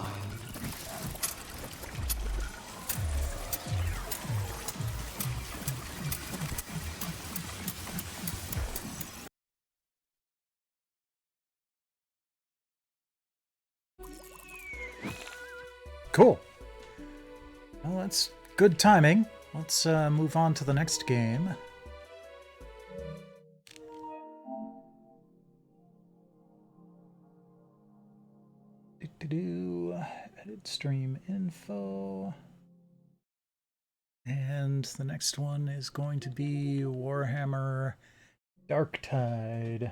Cool. Well, that's good timing. Let's move on to the next game. Edit stream info. And the next one is going to be Warhammer Darktide.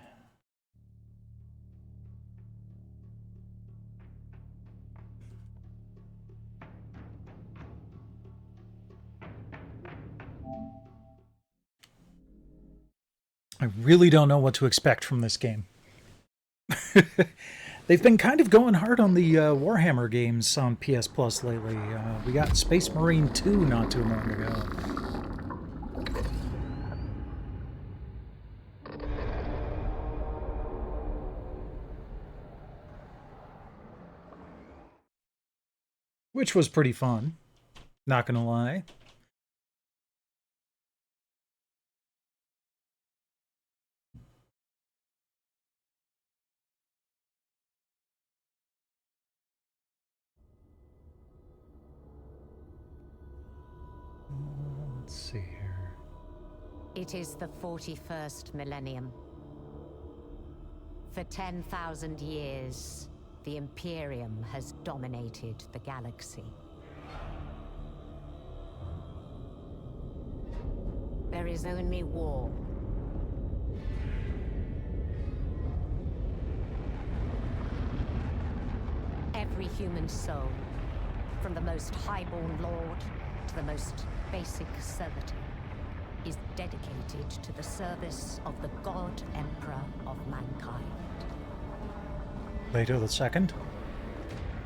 I really don't know what to expect from this game. They've been kind of going hard on the Warhammer games on PS Plus lately. We got Space Marine 2 not too long ago. Which was pretty fun, not gonna lie. Let's see here. It is the 41st millennium. For 10,000 years, the Imperium has dominated the galaxy. There is only war. Every human soul, from the most highborn lord to the most basic servitor, is dedicated to the service of the God Emperor of mankind. Plato II.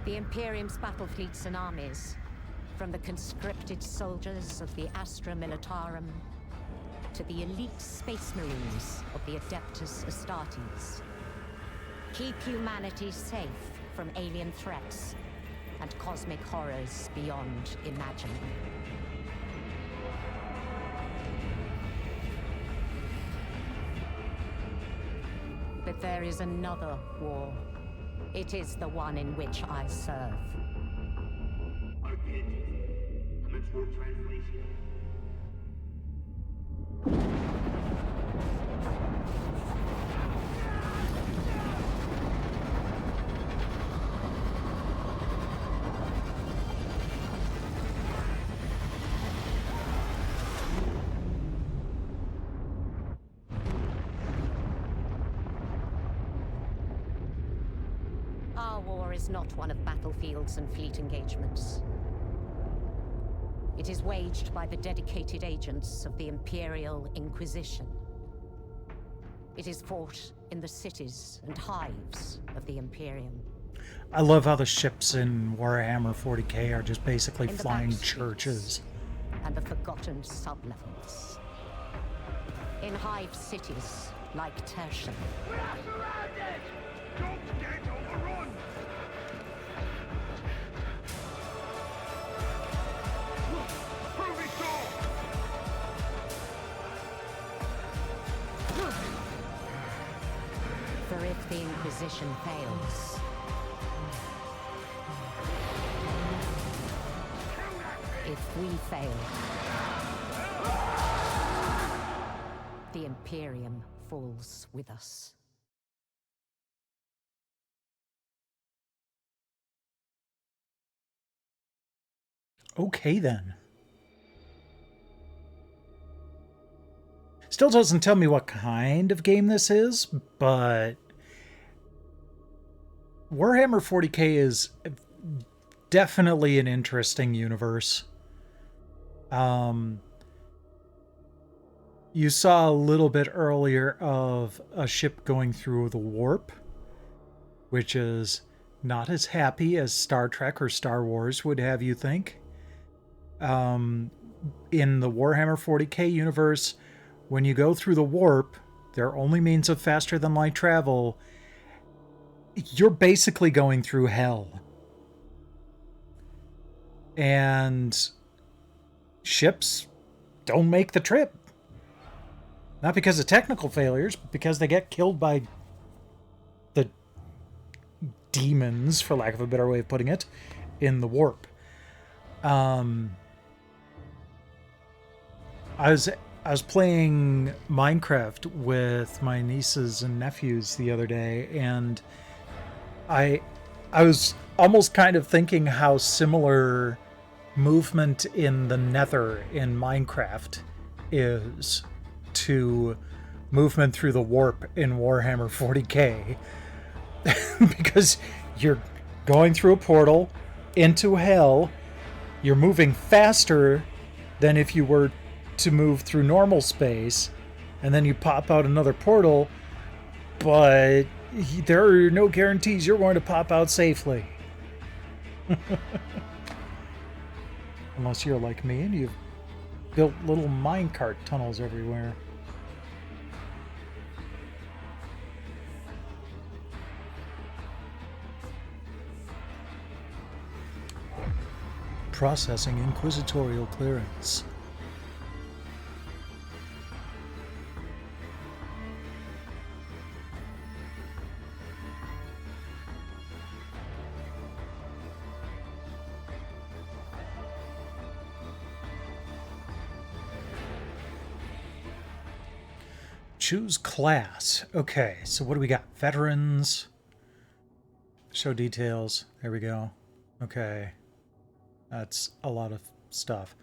The Imperium's battle fleets and armies, from the conscripted soldiers of the Astra Militarum to the elite space marines of the Adeptus Astartes, keep humanity safe from alien threats and cosmic horrors beyond imagining. But there is another war. It is the one in which I serve. Our war is not one of battlefields and fleet engagements. It is waged by the dedicated agents of the Imperial Inquisition. It is fought in the cities and hives of the Imperium. I love how the ships in Warhammer 40k are just basically In the flying back churches. and the forgotten sublevels. In hive cities like Tertian. We are surrounded! Don't get overrun! Prove it so! For if the Inquisition fails, if we fail, the Imperium falls with us. Okay then. Still doesn't tell me what kind of game this is, but Warhammer 40k is definitely an interesting universe. You saw a little bit earlier of a ship going through the warp, which is not as happy as Star Trek or Star Wars would have you think. In the Warhammer 40k universe, when you go through the warp, their only means of faster than light travel, you're basically going through hell. And ships don't make the trip. Not because of technical failures, but because they get killed by the demons, for lack of a better way of putting it. in the warp. I was playing Minecraft with my nieces and nephews the other day, and I was almost kind of thinking how similar movement in the Nether in Minecraft is to movement through the warp in Warhammer 40k. Because you're going through a portal into hell, you're moving faster than if you were to move through normal space, and then you pop out another portal, but there are no guarantees you're going to pop out safely. Unless you're like me and you've built little minecart tunnels everywhere. Processing inquisitorial clearance. Choose class. Okay, so what do we got? Veterans. Show details. There we go. Okay. That's a lot of stuff.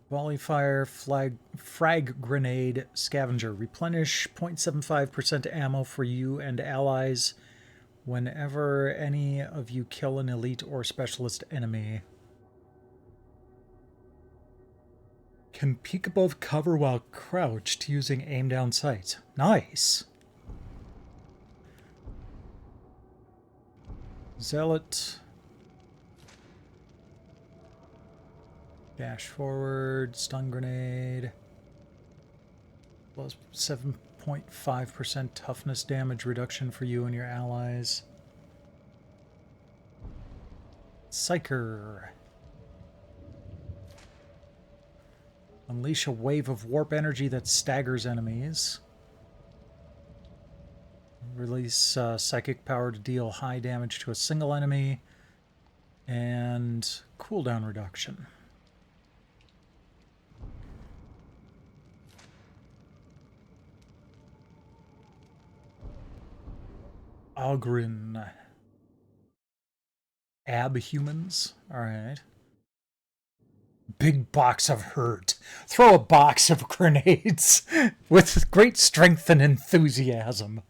Volley fire, frag grenade, scavenger. Replenish 0.75% ammo for you and allies whenever any of you kill an elite or specialist enemy. Can peek above cover while crouched using aim down sights. Nice. Zealot. Dash forward, stun grenade. Plus 7.5% toughness damage reduction for you and your allies. Psyker. Unleash a wave of warp energy that staggers enemies. Release psychic power to deal high damage to a single enemy. And cooldown reduction. Ogrin. Abhumans. Alright. Big box of hurt. Throw a box of grenades with great strength and enthusiasm.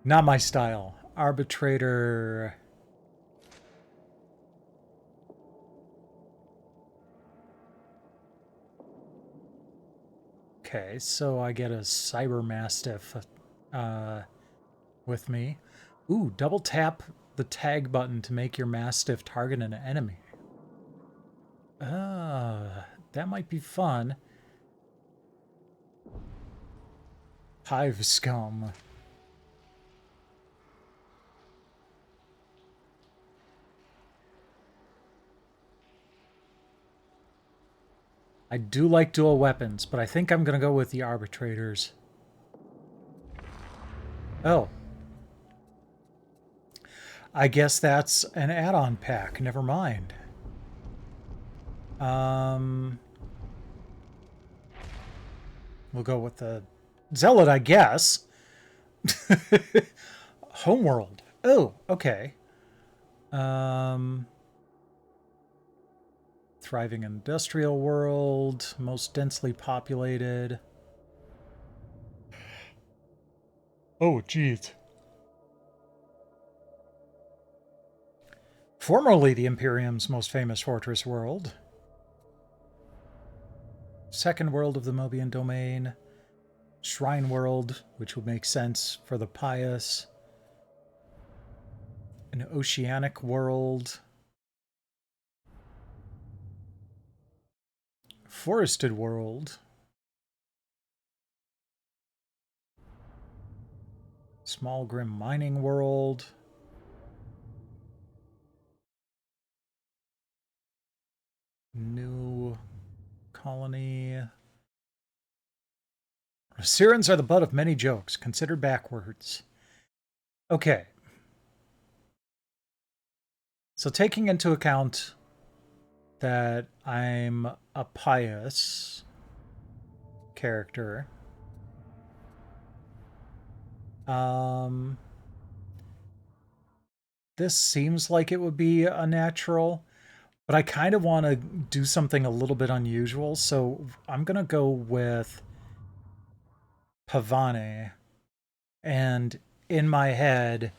Not my style. Arbitrator. Okay, so I get a Cyber Mastiff with me. Ooh, double tap the tag button to make your Mastiff target an enemy. That might be fun. Hive Scum. I do like dual weapons, but I think I'm going to go with the Arbitrators. Oh. I guess that's an add-on pack. Never mind. We'll go with the Zealot, I guess. Homeworld. Oh, okay. Thriving industrial world, most densely populated. Oh, geez. Formerly the Imperium's most famous fortress world. Second world of the Mobian domain. Shrine world, which would make sense for the pious. An oceanic world. Forested world. Small grim mining world. New colony. Sirens are the butt of many jokes, considered backwards. Okay. So taking into account that I'm a pious character, this seems like it would be a natural, but I kind of want to do something a little bit unusual, so I'm going to go with Pavane. And in my head,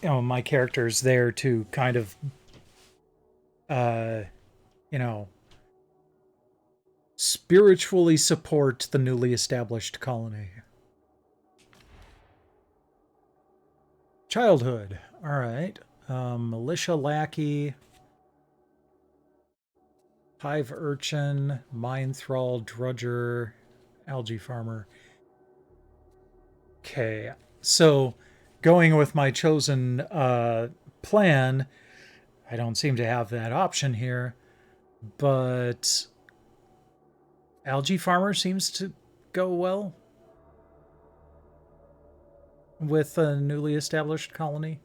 you know, my character's there to kind of, you know, spiritually support the newly established colony. Childhood. All right. Militia lackey. Hive urchin. Mine thrall. Drudger. Algae farmer. Okay. So going with my chosen plan, I don't seem to have that option here, but algae farmer seems to go well with a newly established colony.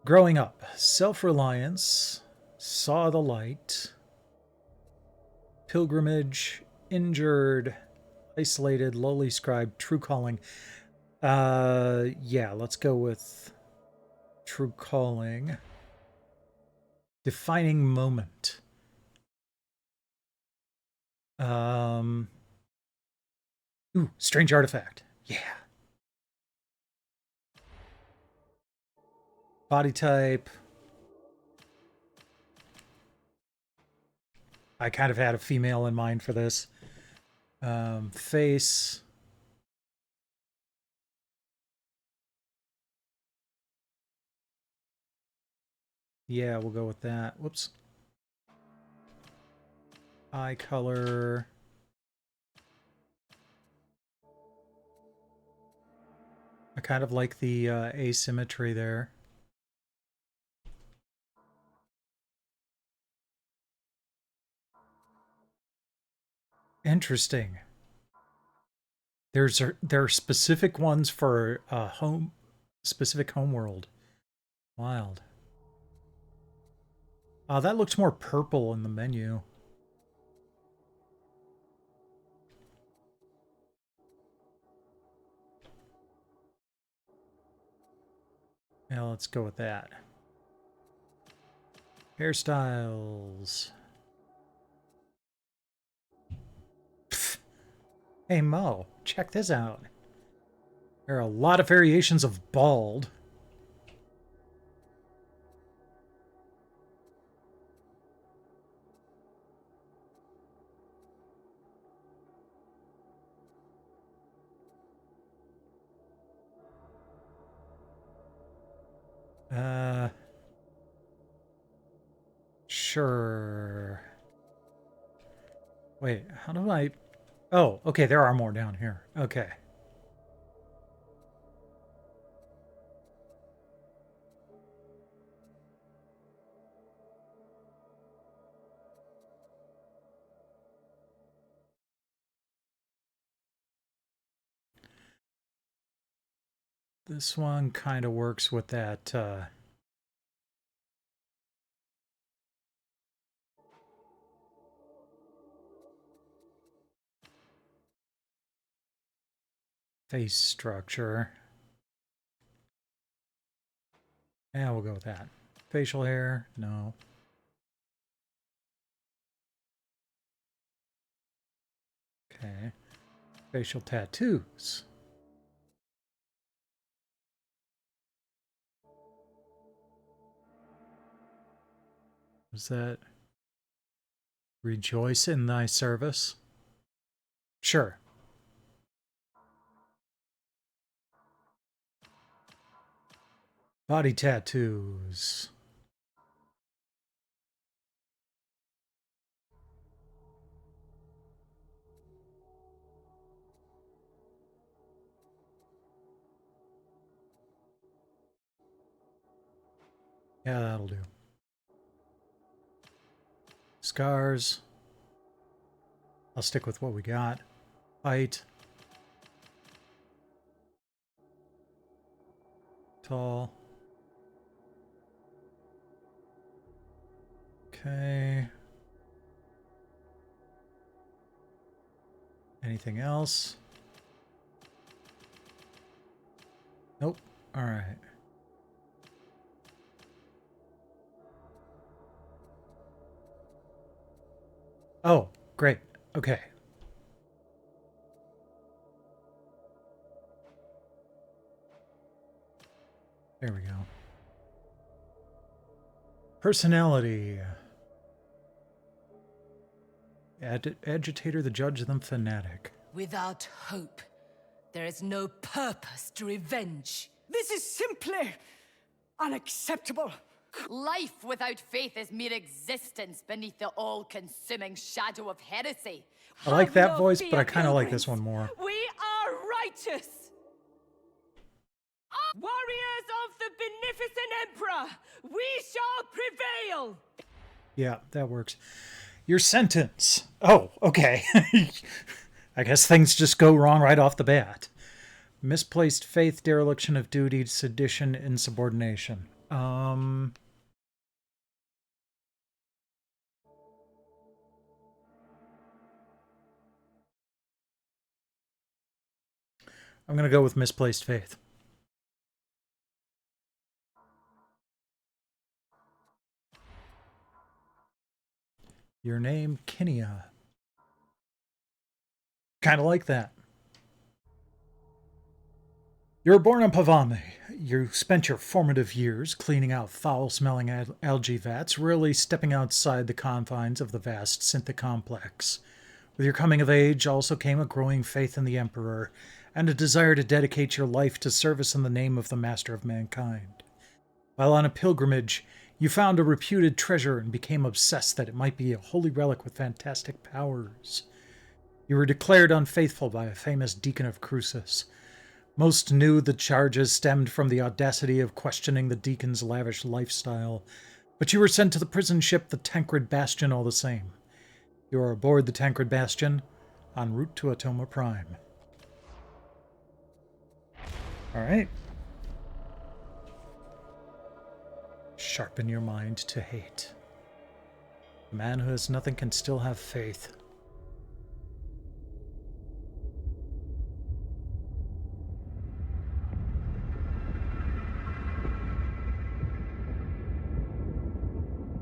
Growing up, self-reliance, saw the light, pilgrimage, injured, isolated, lowly scribe, true calling. Yeah, let's go with true calling. Defining moment. Ooh, strange artifact. Yeah. Body type. I kind of had a female in mind for this. Face. Yeah, we'll go with that. Whoops. Eye color. I kind of like the asymmetry there. Interesting. There are specific ones for specific homeworld. Wild. That looks more purple in the menu. Yeah, let's go with that. Hairstyles. Pfft. Hey Mo, check this out. There are a lot of variations of bald. Sure. Wait, how do I... Oh, okay, there are more down here. Okay. This one kind of works with that, face structure. Yeah, we'll go with that. Facial hair, no. Okay. Facial tattoos. Was that rejoice in thy service? Sure. Body tattoos. Yeah, that'll do. Scars. I'll stick with what we got. Height. fractal. Okay. Anything else? Nope. All right. Oh, great. Okay. There we go. Personality. Agitator, the judge, the fanatic. Without hope, there is no purpose to revenge. This is simply unacceptable. Life without faith is mere existence beneath the all-consuming shadow of heresy. I like that voice, but I kind of like this one more. We are righteous. Warriors of the beneficent Emperor, we shall prevail. Yeah, that works. Your sentence. Oh, okay. I guess things just go wrong right off the bat. Misplaced faith, dereliction of duty, sedition, insubordination. I'm going to go with misplaced faith. Your name, Kinia. Kind of like that. You were born on Pavame. You spent your formative years cleaning out foul-smelling algae vats, really stepping outside the confines of the vast Syntha complex. With your coming of age also came a growing faith in the Emperor, and a desire to dedicate your life to service in the name of the Master of Mankind. While on a pilgrimage, you found a reputed treasure and became obsessed that it might be a holy relic with fantastic powers. You were declared unfaithful by a famous deacon of Crucis. Most knew the charges stemmed from the audacity of questioning the deacon's lavish lifestyle, but you were sent to the prison ship the Tancred Bastion all the same. You are aboard the Tancred Bastion, en route to Atoma Prime. Alright. Sharpen your mind to hate. The man who has nothing can still have faith.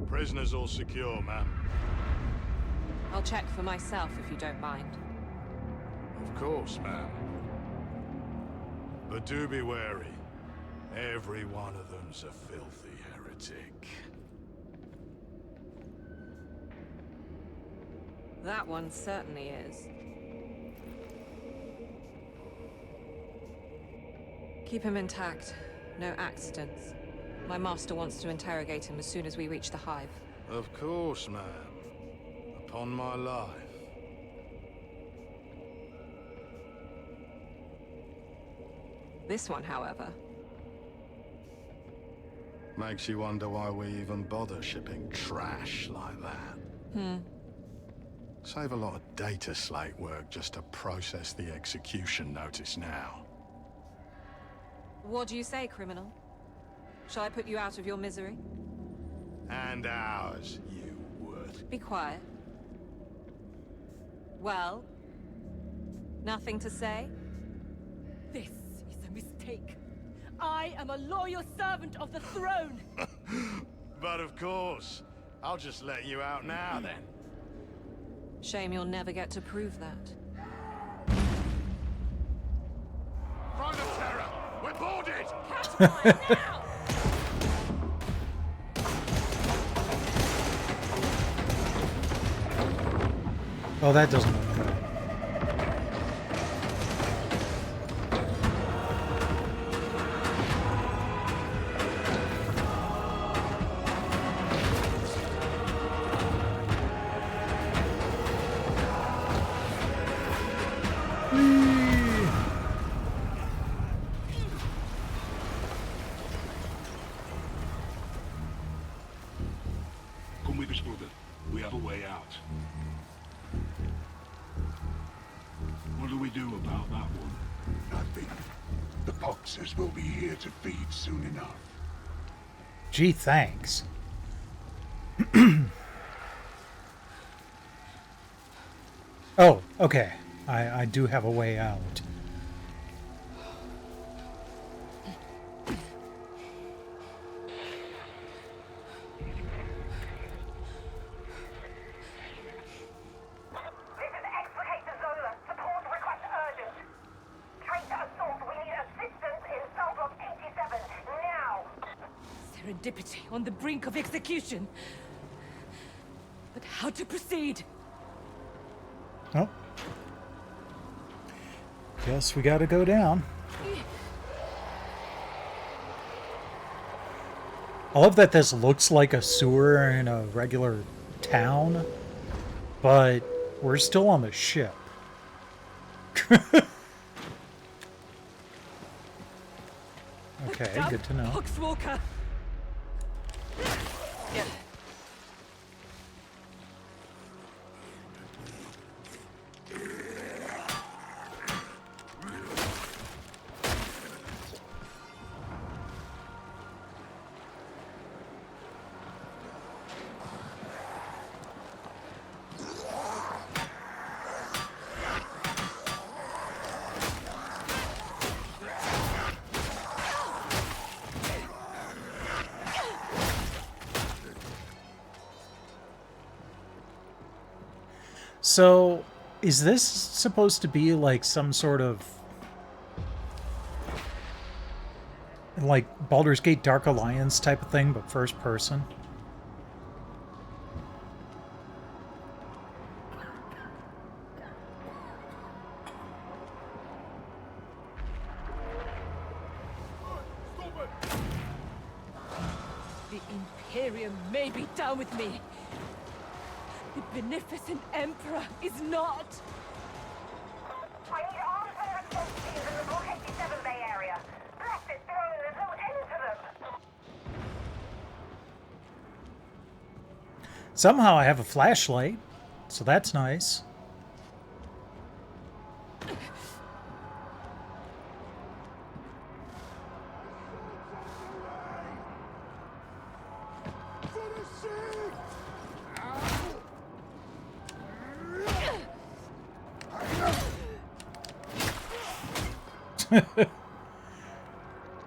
Prisoners all secure, ma'am. I'll check for myself if you don't mind. Of course, ma'am. But do be wary. Every one of them's a filthy heretic. That one certainly is. Keep him intact. No accidents. My master wants to interrogate him as soon as we reach the hive. Of course, ma'am. Upon my life. This one, however. Makes you wonder why we even bother shipping trash like that. Save a lot of data slate work just to process the execution notice now. What do you say, criminal? Shall I put you out of your misery? And ours, you would. Be quiet. Well? Nothing to say? This is a mistake. I am a loyal servant of the throne. But of course. I'll just let you out now, then. Shame you'll never get to prove that. Prime of Terror! We're boarded! Catch now! Oh, that doesn't look good. Come with us, brother. We have a way out. What do we do about that one? Nothing. The foxes will be here to feed soon enough. Gee, thanks. Oh, okay. I do have a way out. Serendipity on the brink of execution. But how to proceed? Oh. Guess we gotta go down. I love that this looks like a sewer in a regular town, but we're still on the ship. Okay, good to know. Poxwalker. So, is this supposed to be like some sort of like Baldur's Gate Dark Alliance type of thing, but first person? The Imperium may be down with me. The beneficent Emperor is not. I need armed and response teams in the Block 87 Bay area. Bless this throne, there's no end to them. Somehow I have a flashlight, so that's nice.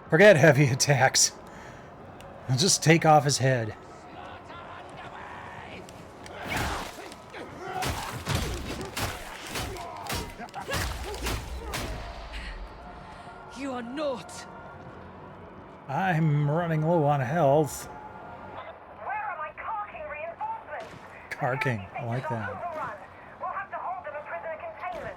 Forget heavy attacks. I'll just take off his head. You are not. I'm running low on health. Where are my carking reinforcements? Carking, I like that. Overrun. We'll have to hold them in prisoner containment.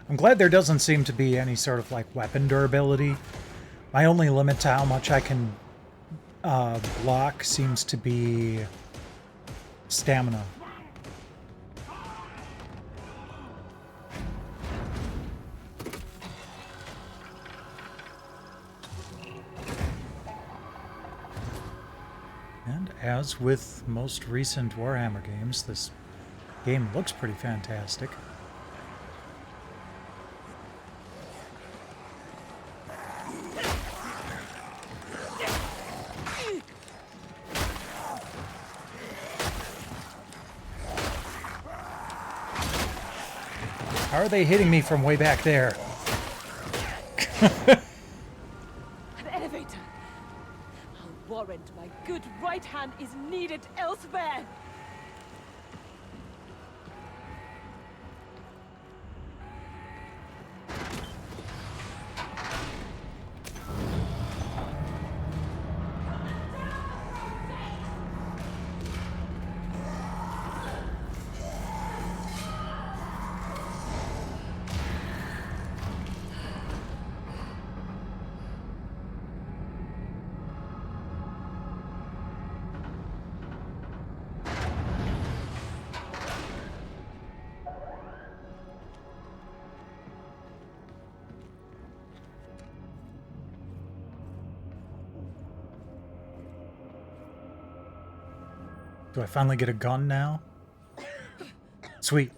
I'm glad there doesn't seem to be any sort of like weapon durability. My only limit to how much I can block seems to be stamina. And as with most recent Warhammer games, this game looks pretty fantastic. How are they hitting me from way back there? An elevator. I'll warrant my good right hand is needed elsewhere. Do I finally get a gun now? Sweet.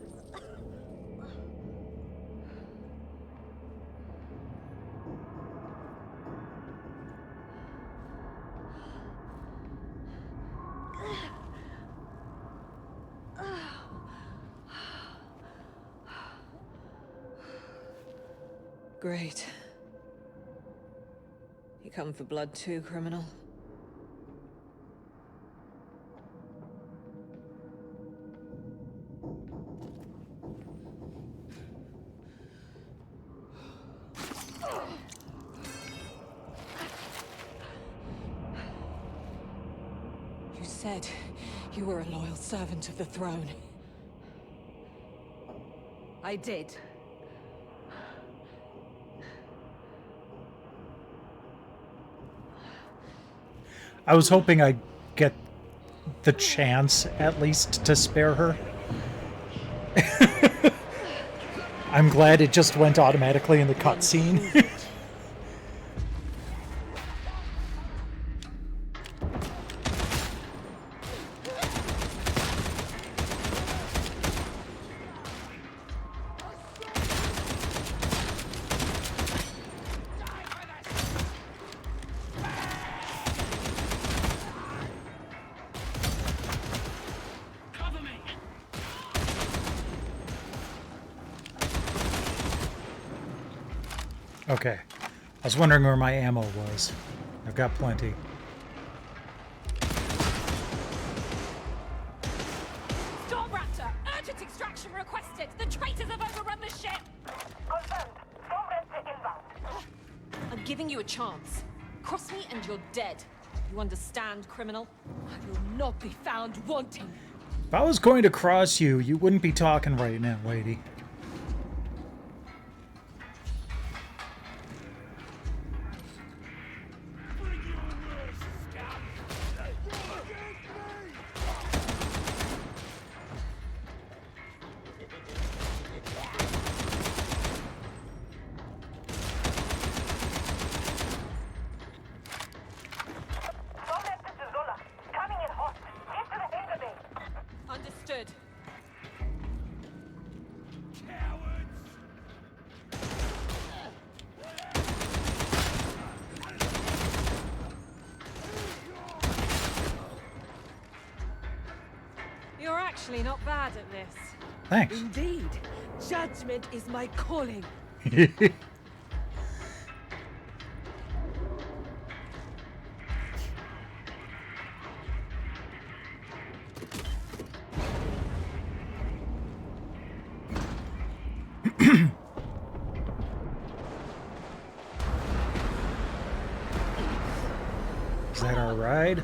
Great. You come for blood too, criminal? You said you were a loyal servant of the throne. I did. I was hoping I'd get the chance, at least, to spare her. I'm glad it just went automatically in the cutscene. Okay. I was wondering where my ammo was. I've got plenty. Storm Raptor! Urgent extraction requested! The traitors have overrun the ship! Confirmed. Storm Raptor inbound. I'm giving you a chance. Cross me and you're dead. You understand, criminal? I will not be found wanting. If I was going to cross you, you wouldn't be talking right now, lady. Understood. You're actually not bad at this. Thanks. Indeed. Judgment is my calling. Is that our ride?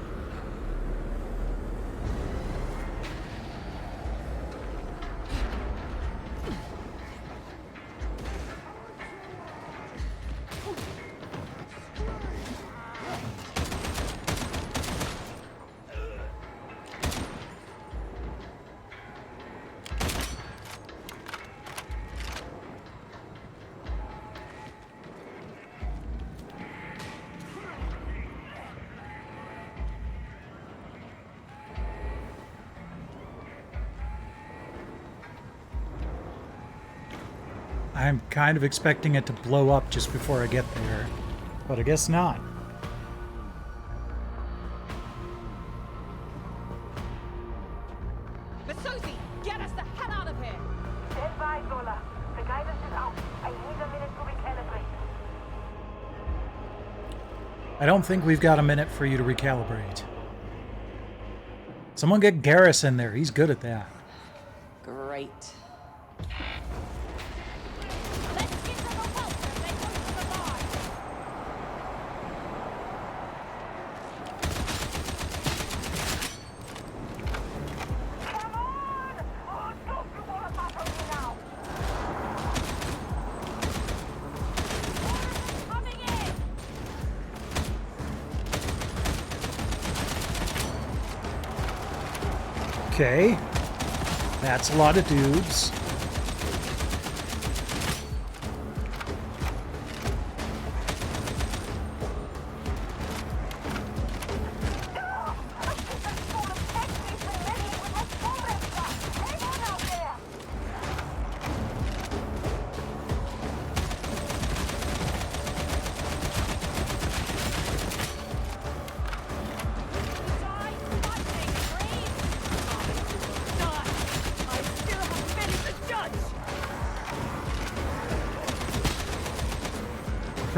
I'm kind of expecting it to blow up just before I get there, but I guess not. Susie, get us the hell out of here! Stand by, Zola. The guidance is out. I need a minute to recalibrate. I don't think we've got a minute for you to recalibrate. Someone get Garrus in there. He's good at that. Great. Okay. That's a lot of dudes.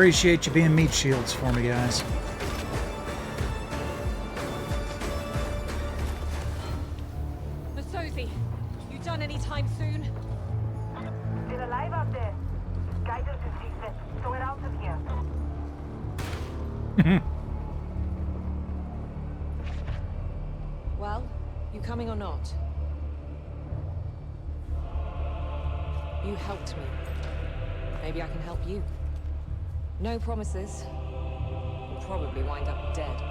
appreciate you being meat shields for me, guys. Masozi, you done any time soon? Still alive out there. Guidance is decent, so we're out of here. Well, you coming or not? You helped me. Maybe I can help you. No promises. You'll probably wind up dead.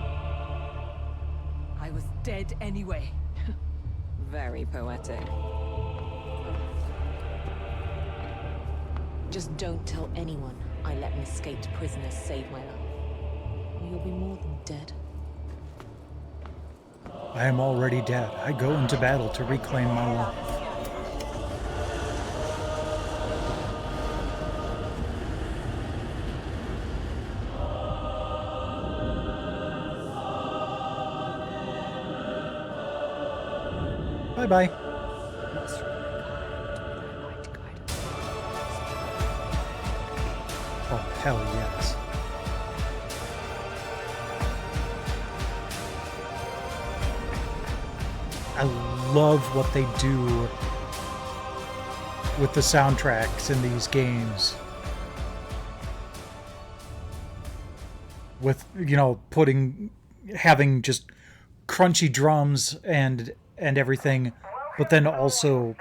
I was dead anyway. Very poetic. Just don't tell anyone I let an escaped prisoner save my life. Or you'll be more than dead. I am already dead. I go into battle to reclaim my life. Bye-bye. Oh, hell yes. I love what they do with the soundtracks in these games. With, you know, having just crunchy drums and everything, but then also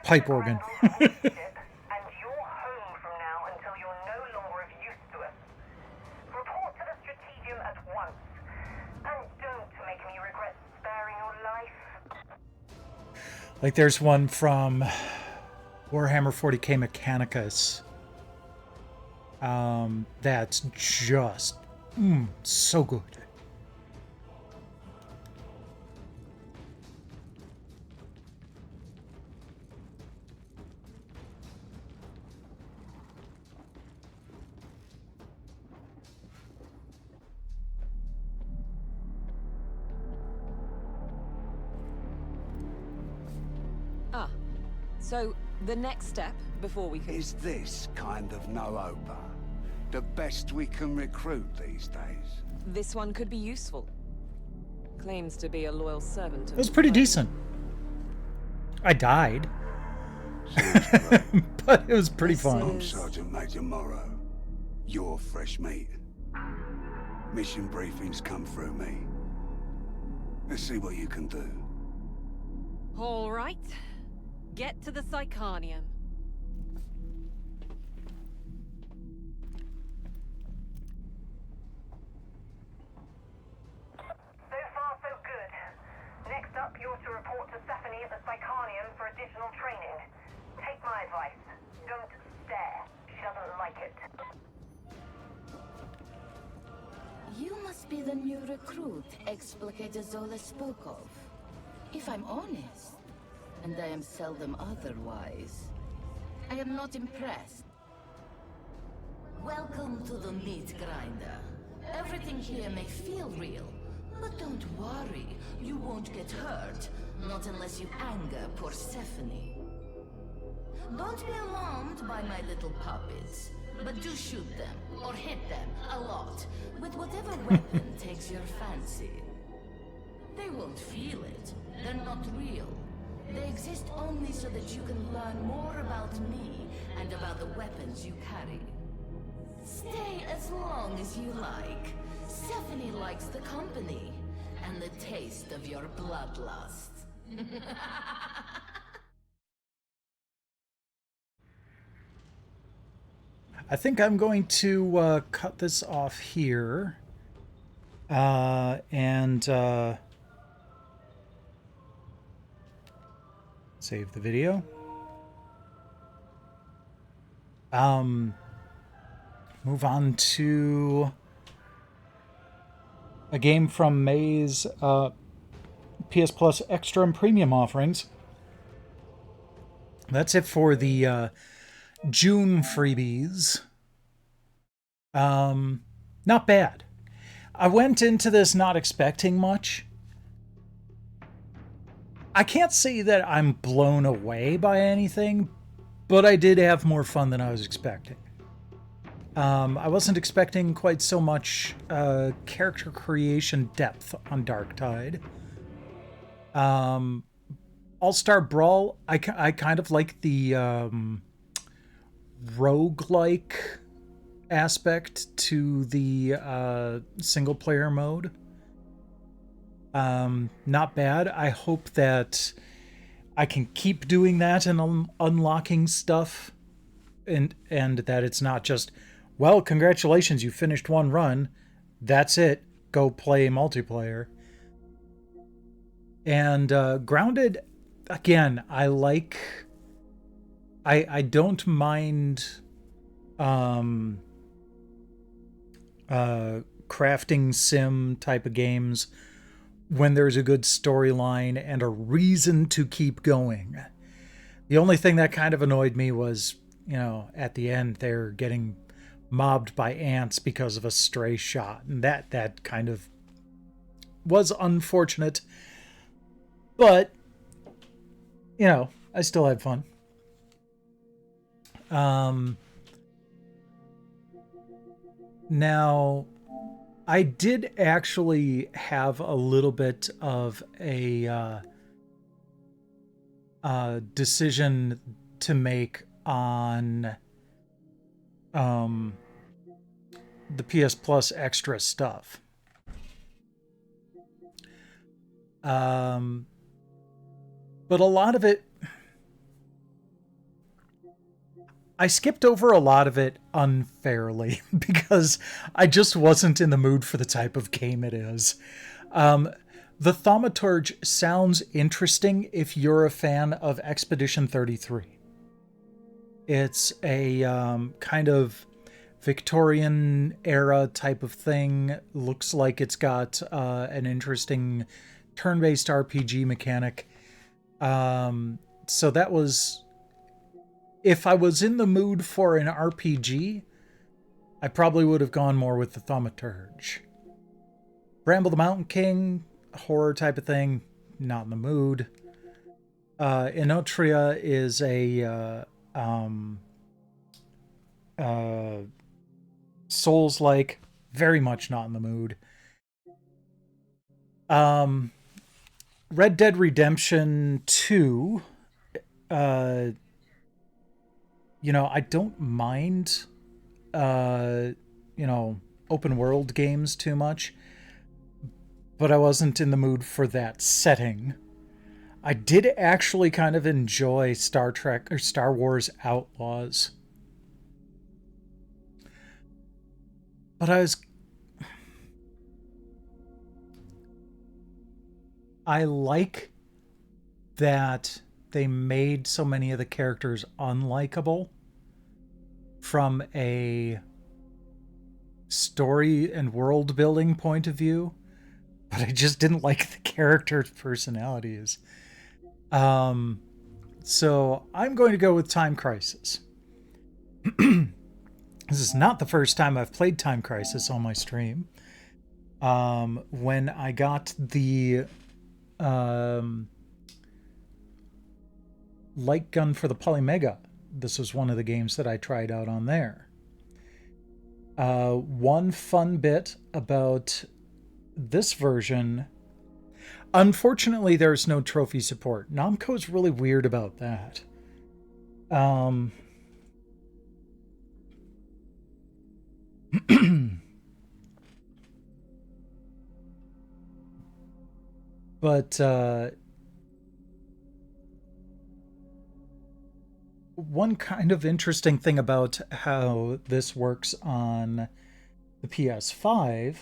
pipe organ. Like there's one from Warhammer 40k Mechanicus that's just so good. So, the next step before we can... Is this kind of no-oper the best we can recruit these days? This one could be useful. Claims to be a loyal servant of... It was pretty decent. I died. But it was pretty fun. I'm Sergeant Major Morrow. You're fresh meat. Mission briefings come through me. Let's see what you can do. All right. Get to the Psychanium. So far, so good. Next up, you're to report to Stephanie at the Psychanium for additional training. Take my advice. Don't stare. She doesn't like it. You must be the new recruit Explicator Zola spoke of. If I'm honest, and I am seldom otherwise, I am not impressed. Welcome to the meat grinder. Everything here may feel real, but don't worry, you won't get hurt. Not unless you anger Persephone. Don't be alarmed by my little puppets, but do shoot them, or hit them, a lot, with whatever weapon takes your fancy. They won't feel it. They're not real. They exist only so that you can learn more about me and about the weapons you carry. Stay as long as you like. Stephanie likes the company and the taste of your bloodlust. I think I'm going to cut this off here. And save the video. Move on to a game from May's PS Plus Extra and Premium offerings. That's it for the June freebies. Not bad. I went into this not expecting much. I can't say that I'm blown away by anything, but I did have more fun than I was expecting. I wasn't expecting quite so much character creation depth on Darktide. All-Star Brawl, I kind of like the roguelike aspect to the single-player mode. Not bad. I hope that I can keep doing that and unlocking stuff, and that it's not just, well, congratulations, you finished one run, that's it, go play multiplayer. And Grounded, again, I don't mind crafting sim type of games when there's a good storyline and a reason to keep going. The only thing that kind of annoyed me was, at the end they're getting mobbed by ants because of a stray shot, and that kind of was unfortunate. But I still had fun. Now, I did actually have a little bit of a decision to make on the PS Plus extra stuff. But a lot of it, I skipped over a lot of it unfairly because I just wasn't in the mood for the type of game it is. The Thaumaturge sounds interesting if you're a fan of Expedition 33. It's a kind of Victorian era type of thing. Looks like it's got an interesting turn-based RPG mechanic. So that was... If I was in the mood for an RPG, I probably would have gone more with the Thaumaturge. Bramble the Mountain King, horror type of thing, not in the mood. Inotria is a Souls-like, very much not in the mood. Red Dead Redemption 2, I don't mind, open world games too much, but I wasn't in the mood for that setting. I did actually kind of enjoy Star Trek or Star Wars Outlaws, but I like that they made so many of the characters unlikable from a story and world building point of view, but I just didn't like the characters' personalities. So I'm going to go with Time Crisis. This is not the first time I've played Time Crisis on my stream. When I got the light gun for the Polymega, this was one of the games that I tried out on there. One fun bit about this version, unfortunately there's no trophy support. Namco's really weird about that. But one kind of interesting thing about how this works on the PS5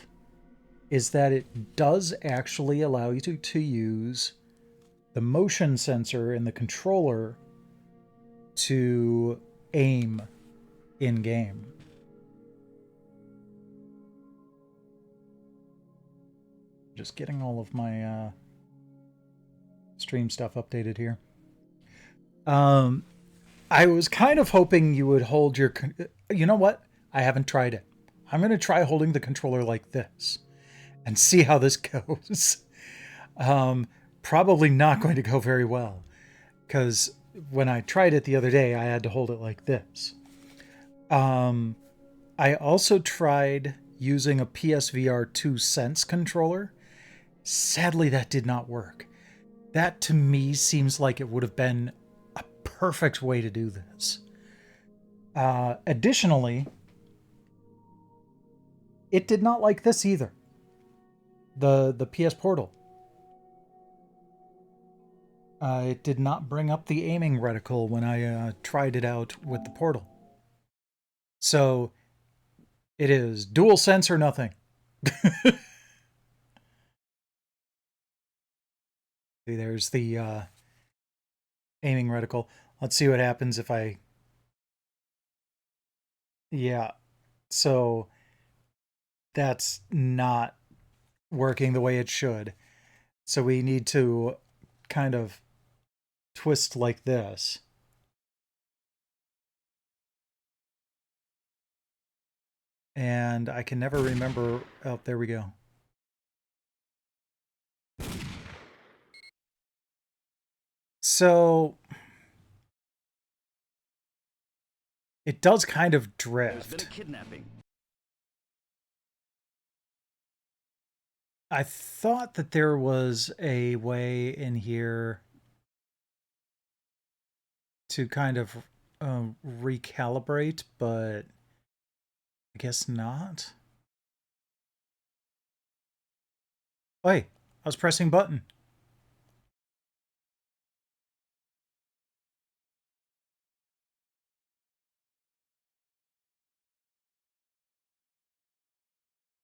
is that it does actually allow you to use the motion sensor in the controller to aim in-game. Just getting all of my stream stuff updated here. I was kind of hoping you would hold your... You know what? I haven't tried it. I'm going to try holding the controller like this and see how this goes. Probably not going to go very well, because when I tried it the other day, I had to hold it like this. I I also tried using a PSVR 2 Sense controller. Sadly, that did not work. That, to me, seems like it would have been a perfect way to do this. Additionally, it did not like this either. The PS Portal. It did not bring up the aiming reticle when I tried it out with the Portal. So, it is dual sense or nothing. There's the aiming reticle. Let's see what happens if I... Yeah. So, that's not working the way it should. So we need to kind of twist like this. And I can never remember... Oh, there we go. So... It does kind of drift. There's been a kidnapping. I thought that there was a way in here to kind of recalibrate, but I guess not. Wait, I was pressing button.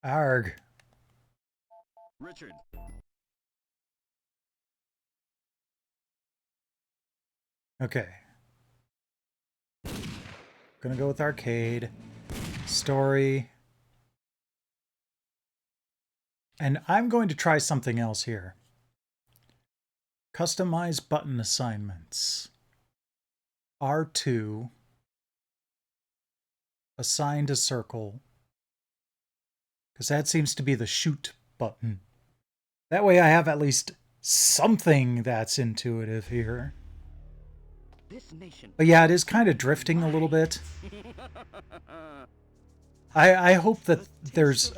Arg. Richard. Okay. Gonna go with arcade. Story. And I'm going to try something else here. Customize button assignments. R2. Assign to circle. Because that seems to be the shoot button. That way I have at least something that's intuitive here. But yeah, it is kind of drifting a little bit. I hope that there's...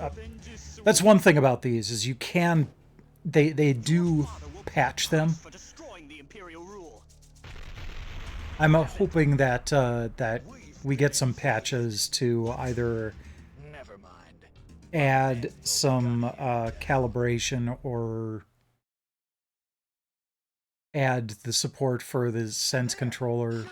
that's one thing about these, is you can... They do patch them. I'm hoping that that we get some patches to either add some calibration or add the support for the Sense controller.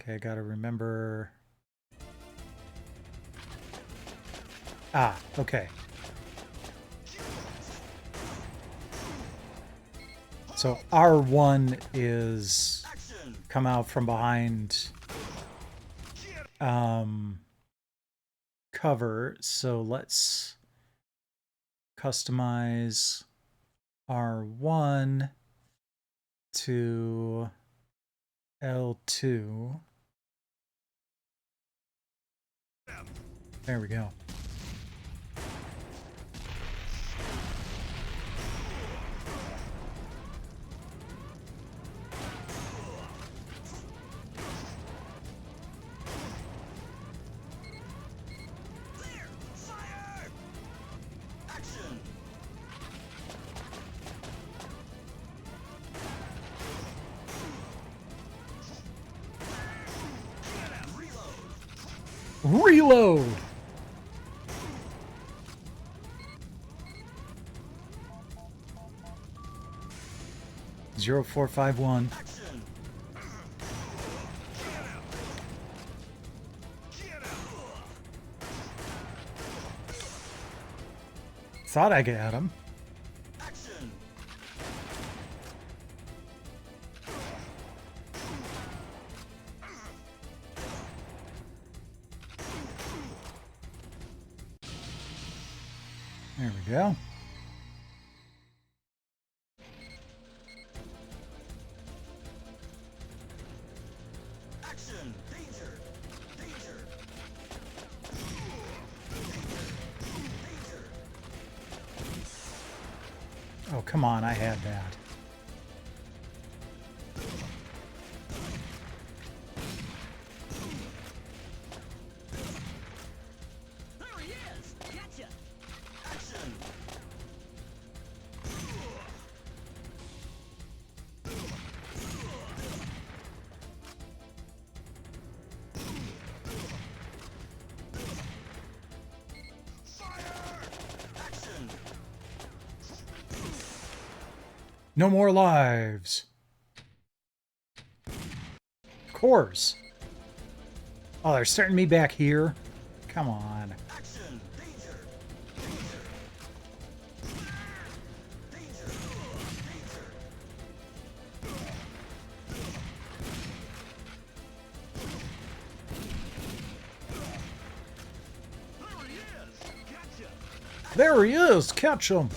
Okay, I gotta remember... Ah, okay. So R1 is come out from behind cover. So let's customize R1 to L2. There we go. Reload! Zero 451. Thought I got him. There we go. Action! Danger! Danger! come on, I had that. There he is! Gotcha! Action! No more lives. Of course. Oh, they're starting me back here? Come on. Action! Danger! There he is! Catch him!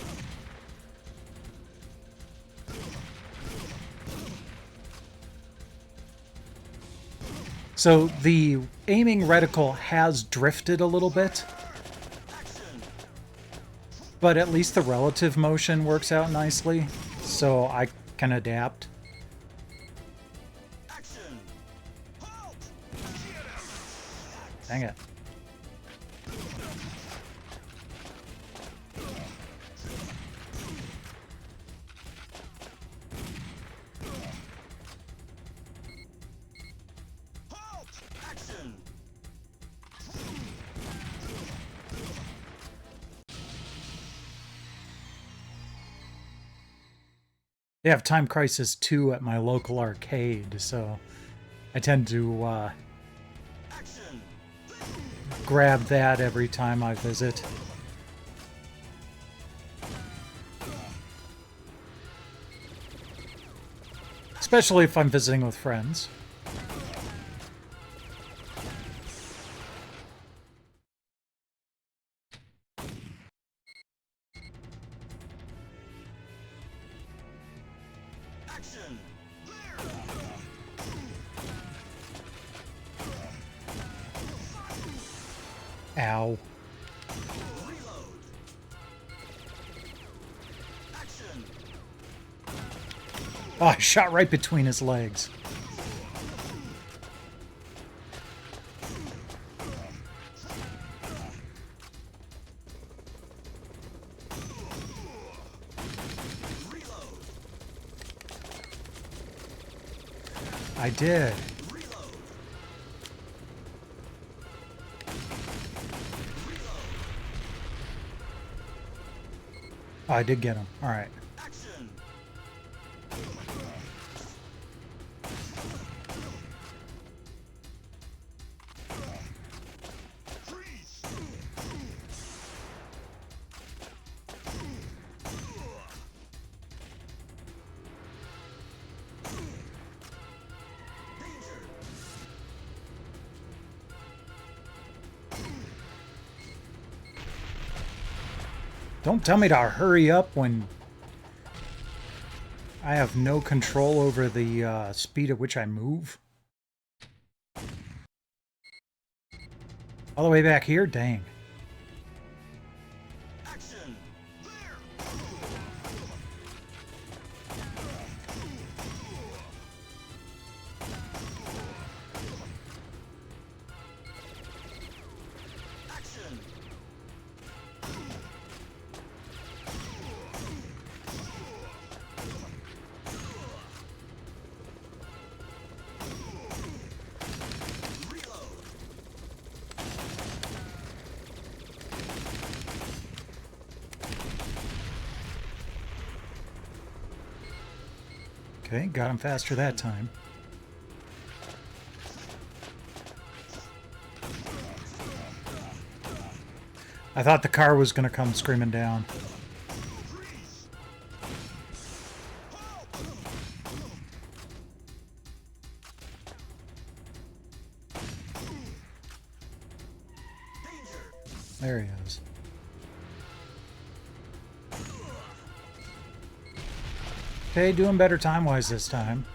So the aiming reticle has drifted a little bit, but at least the relative motion works out nicely, so I can adapt. Dang it. They have Time Crisis 2 at my local arcade, so I tend to grab that every time I visit. Especially if I'm visiting with friends. Ow. Oh, I shot right between his legs. I did. Oh, I did get him. All right. Don't tell me to hurry up when I have no control over the speed at which I move. All the way back here? Dang. Okay, got him faster that time. I thought the car was going to come screaming down. There he is. Okay, doing better time-wise this time.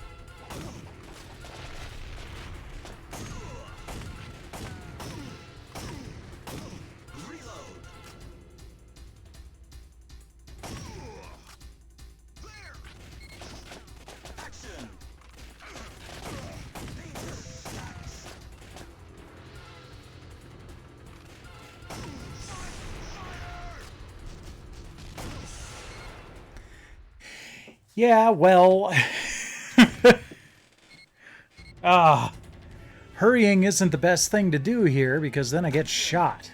Yeah, well... hurrying isn't the best thing to do here, because then I get shot.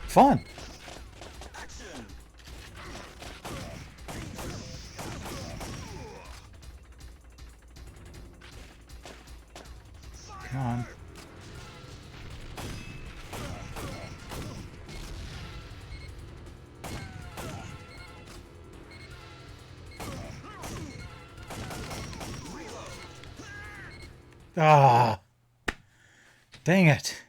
Fun. Come on. Ah. Dang it.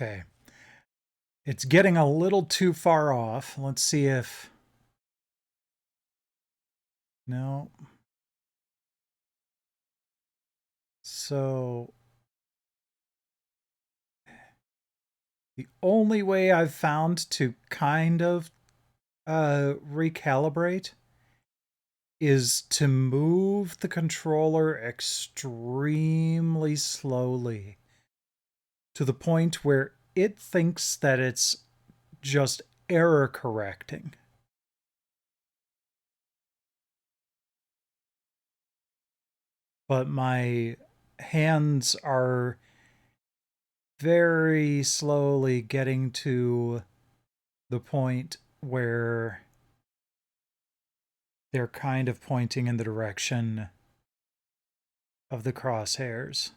Okay. It's getting a little too far off. Let's see if... No. So... the only way I've found to kind of recalibrate is to move the controller extremely slowly to the point where it thinks that it's just error correcting. But my hands are very slowly getting to the point where they're kind of pointing in the direction of the crosshairs.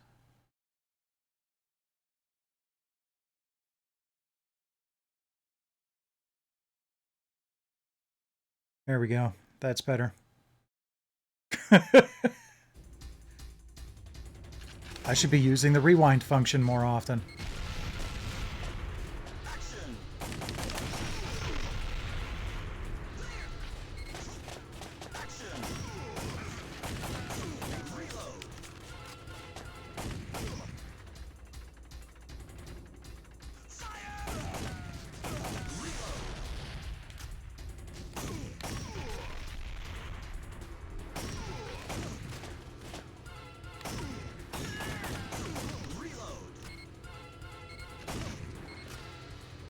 There we go. That's better. I should be using the rewind function more often.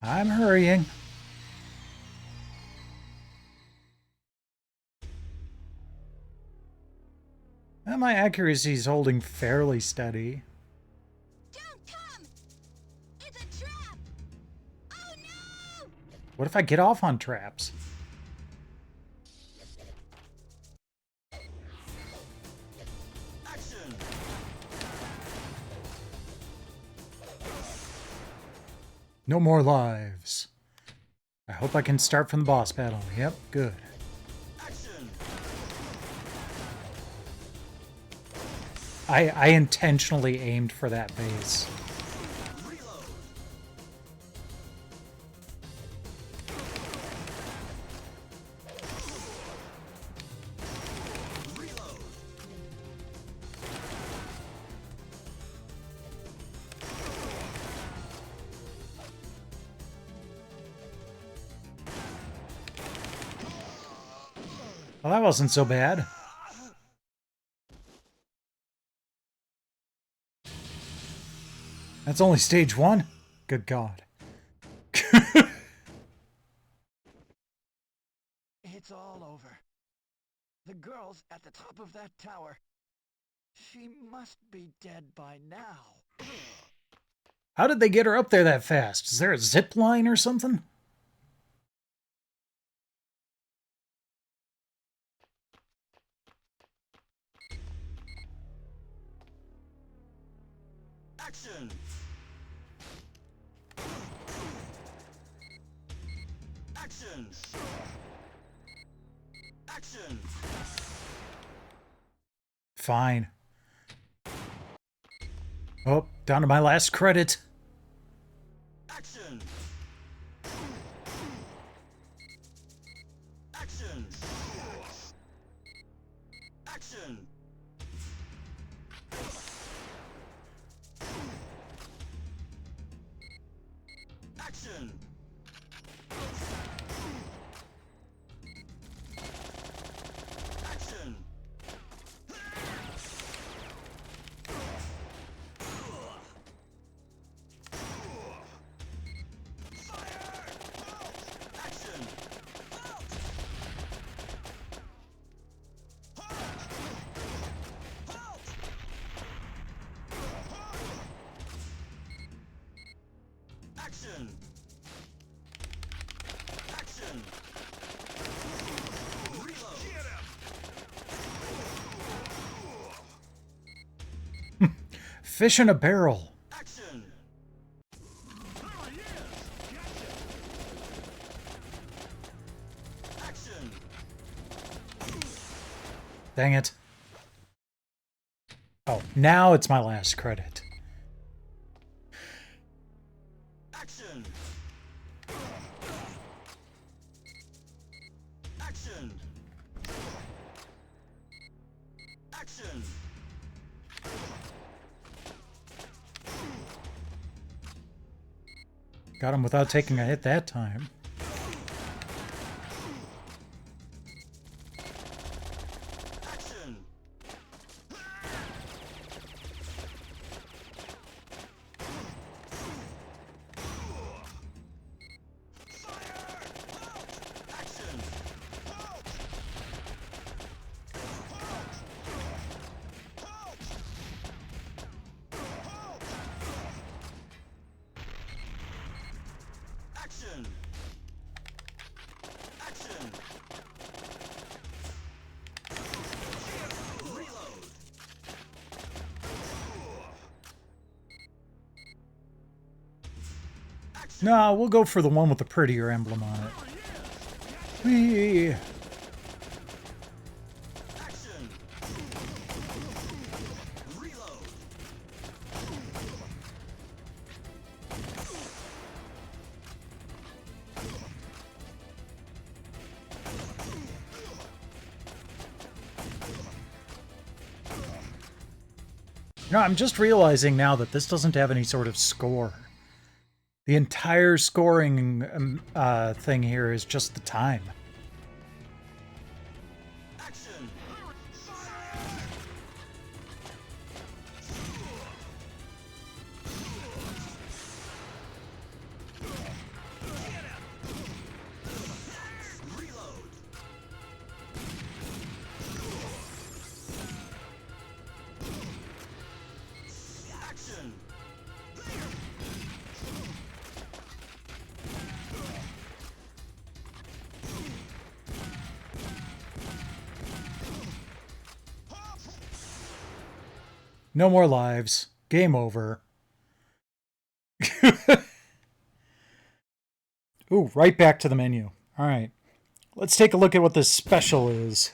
I'm hurrying. And my accuracy is holding fairly steady. Don't come! It's a trap! Oh no! What if I get off on traps? No more lives. I hope I can start from the boss battle. Yep, good. I intentionally aimed for that base. Well, that wasn't so bad. That's only stage 1? Good God. It's all over. The girl's at the top of that tower. She must be dead by now. How did they get her up there that fast? Is there a zip line or something? Action! Action! Action! Fine. Oh, down to my last credit. Action! Action! Action! Action! Action! Action! Action! Reload! Fish in a barrel. Action! Action! Dang it. Oh, now it's my last credit. Action! Action! Action! Got him without taking a hit that time. Action! Action! Action! Action! Reload! No, we'll go for the one with the prettier emblem on it. Whee! Action! Reload! No, I'm just realizing now that this doesn't have any sort of score. The entire scoring thing here is just the time. Action! Reload! Action! No more lives. Game over. Ooh, right back to the menu. All right. Let's take a look at what this special is.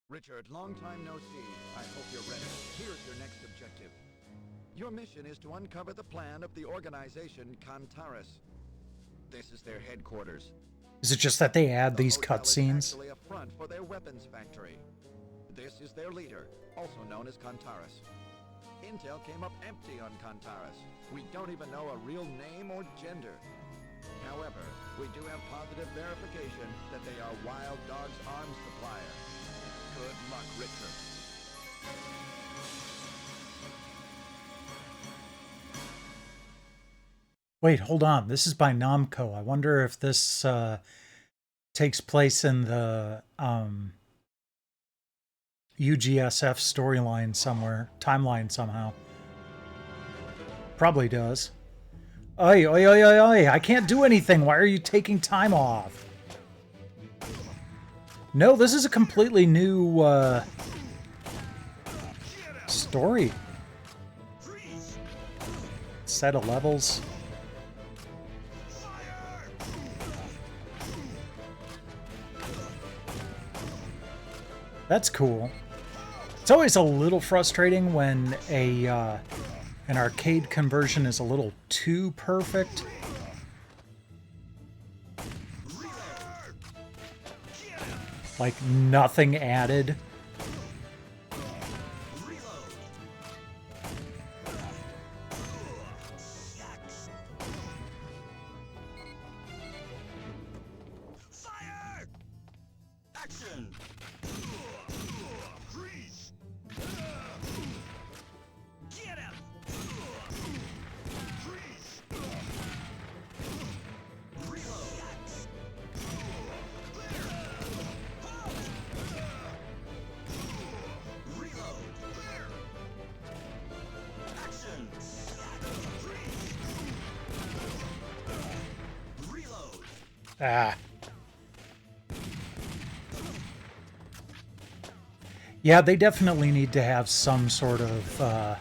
Richard, long time no see. I hope you're ready. Here's your next objective. Your mission is to uncover the plan of the organization Kantaris. This is their headquarters. Is it just that they add these hotel cutscenes? is actually a front for their weapons factory. This is their leader, also known as Kantaris. Intel came up empty on Kantaris. We don't even know a real name or gender. However, we do have positive verification that they are Wild Dog's arms supplier. Good luck, Richard. Wait, hold on. This is by Namco. I wonder if this takes place in the UGSF storyline somewhere, timeline somehow. Probably does. Oi, oi, oi, oi, oi. I can't do anything. Why are you taking time off? No, this is a completely new story. Set of levels. That's cool. It's always a little frustrating when an arcade conversion is a little too perfect. Like nothing added. Ah. Yeah, they definitely need to have some sort of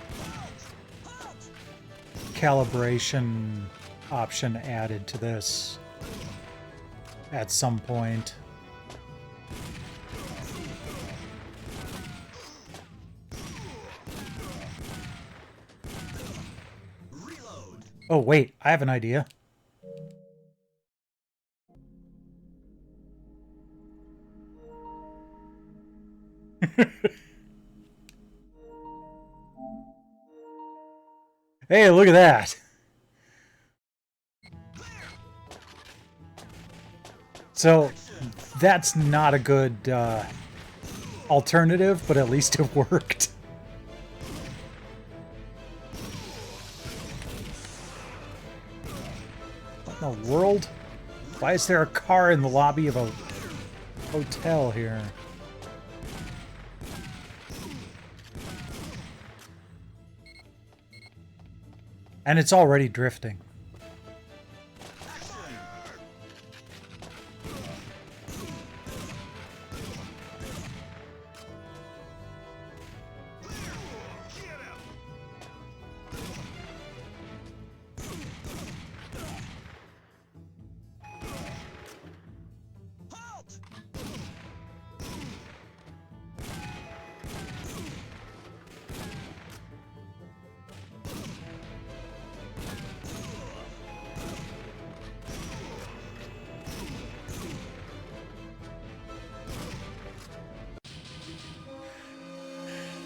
calibration option added to this at some point. Oh, wait, I have an idea. Hey, look at that. So, that's not a good alternative, but at least it worked. What in the world? Why is there a car in the lobby of a hotel here? And it's already drifting.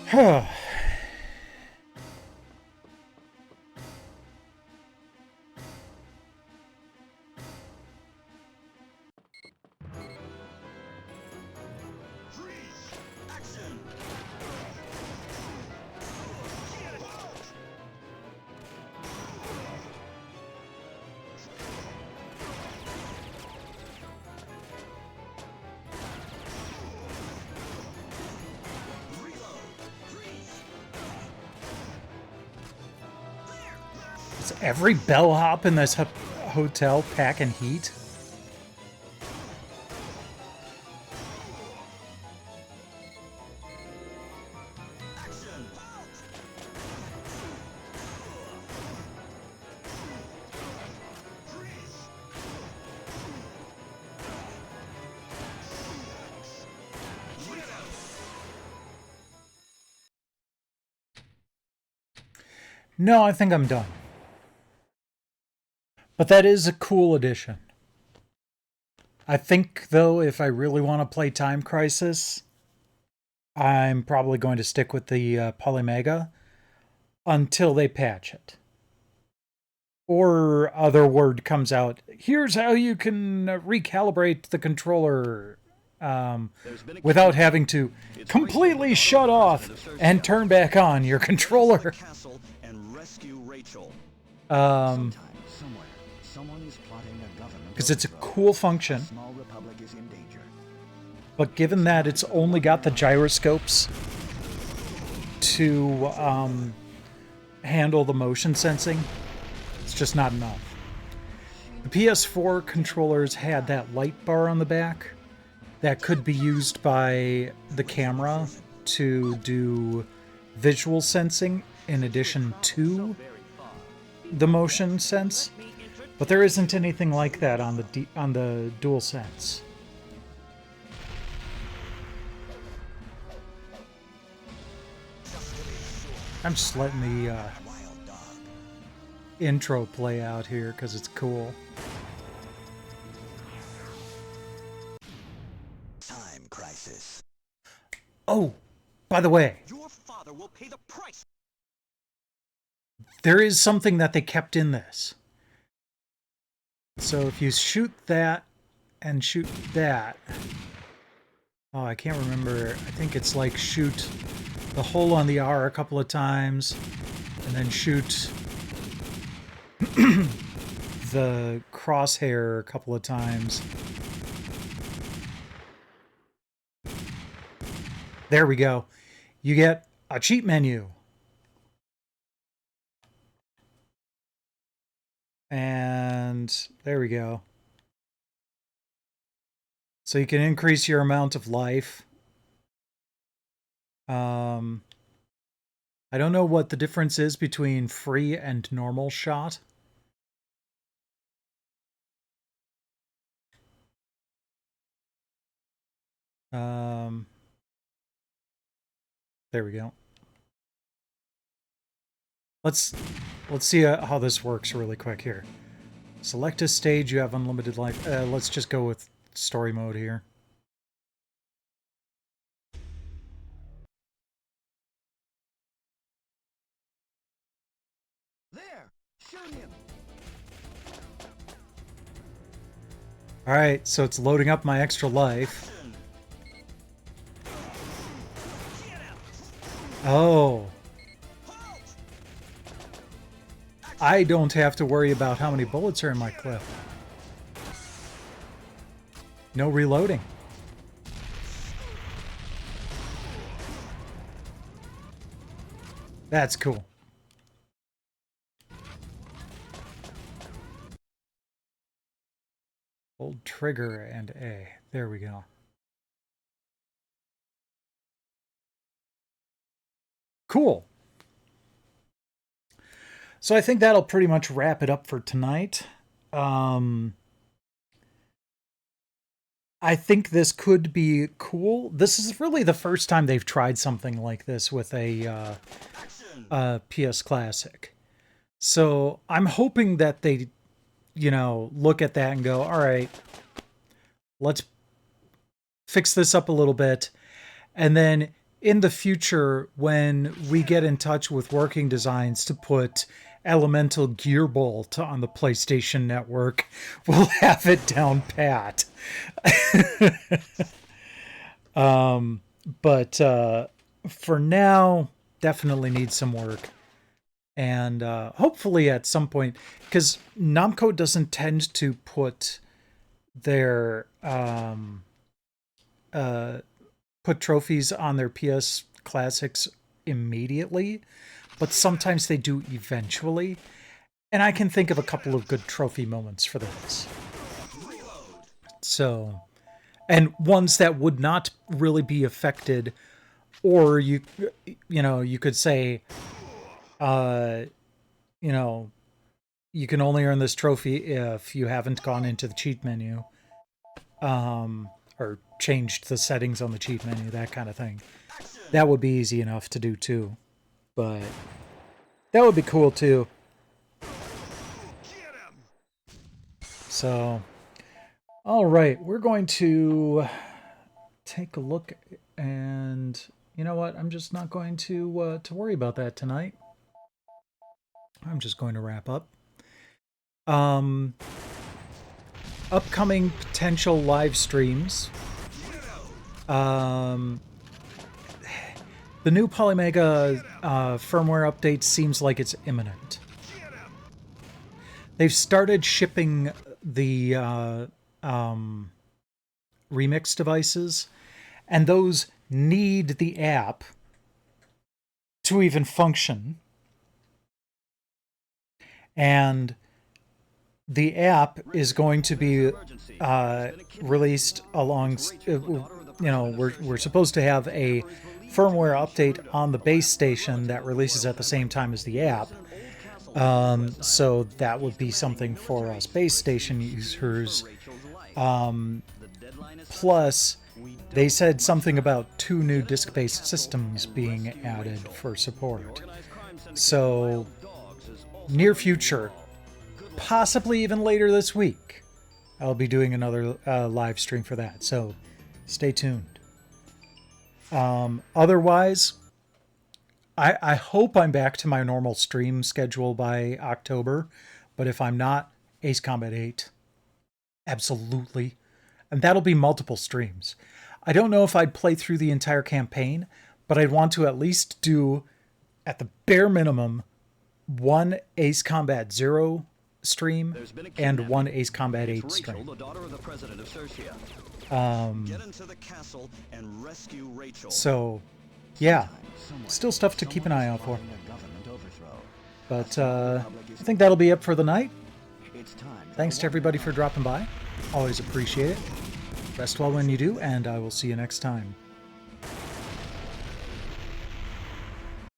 Huh. Is every bellhop in this hotel packing heat? No, I think I'm done. But that is a cool addition. I think, though, if I really want to play Time Crisis, I'm probably going to stick with the Polymega until they patch it. Or other word comes out, here's how you can recalibrate the controller without having to completely shut off and turn back on your controller. Because it's a cool function. But given that it's only got the gyroscopes to handle the motion sensing, it's just not enough. The PS4 controllers had that light bar on the back that could be used by the camera to do visual sensing in addition to the motion sense, but there isn't anything like that on the DualSense. I'm just letting the intro play out here because it's cool. Time Crisis. Oh, by the way, Your father will pay the price. there is something that they kept in this. So if you shoot that and shoot that, oh, I can't remember. I think it's like shoot the hole on the R a couple of times and then shoot the crosshair a couple of times. There we go. You get a cheat menu. And there we go. So you can increase your amount of life. I don't know what the difference is between free and normal shot. There we go. Let's see how this works really quick here. Select a stage, you have unlimited life. Let's just go with story mode here. There! Shoot him! Alright, so it's loading up my extra life. Oh. I don't have to worry about how many bullets are in my clip. No reloading. That's cool. Hold trigger and A. There we go. Cool. So I think that'll pretty much wrap it up for tonight. I think this could be cool. This is really the first time they've tried something like this with a PS Classic. So I'm hoping that they, you know, look at that and go, all right, let's fix this up a little bit. And then in the future, when we get in touch with working designs to put Elemental Gearbolt on the PlayStation Network, we'll have it down pat. But for now, definitely needs some work. And hopefully at some point, because Namco doesn't tend to put their put trophies on their PS Classics immediately, but sometimes they do eventually. And I can think of a couple of good trophy moments for this. So, and ones that would not really be affected, or you know, you could say, you know, you can only earn this trophy if you haven't gone into the cheat menu, or changed the settings on the cheat menu, that kind of thing. That would be easy enough to do too. But That would be cool too. So, all right, we're going to take a look, and you know what? I'm just not going to worry about that tonight. I'm just going to wrap up. Upcoming potential live streams. The new Polymega firmware update seems like it's imminent. They've started shipping the remix devices, and those need the app to even function. And the app is going to be released along, we're supposed to have a firmware update on the base station that releases at the same time as the app. So that would be something for us base station users. Plus, they said something about 2 new disk-based systems being added for support. So, near future, possibly even later this week, I'll be doing another live stream for that. So, stay tuned. Otherwise, I hope I'm back to my normal stream schedule by October, but if I'm not, Ace Combat 8. Absolutely. And that'll be multiple streams. I don't know if I'd play through the entire campaign, but I'd want to at least do, at the bare minimum, 1 Ace Combat 0 stream and 1 Ace Combat 8 stream. Get into the castle and rescue Rachel. So, yeah, still stuff to keep an eye out for. But I think that'll be it for the night. Thanks to everybody for dropping by. Always appreciate it. Rest well when you do, and I will see you next time.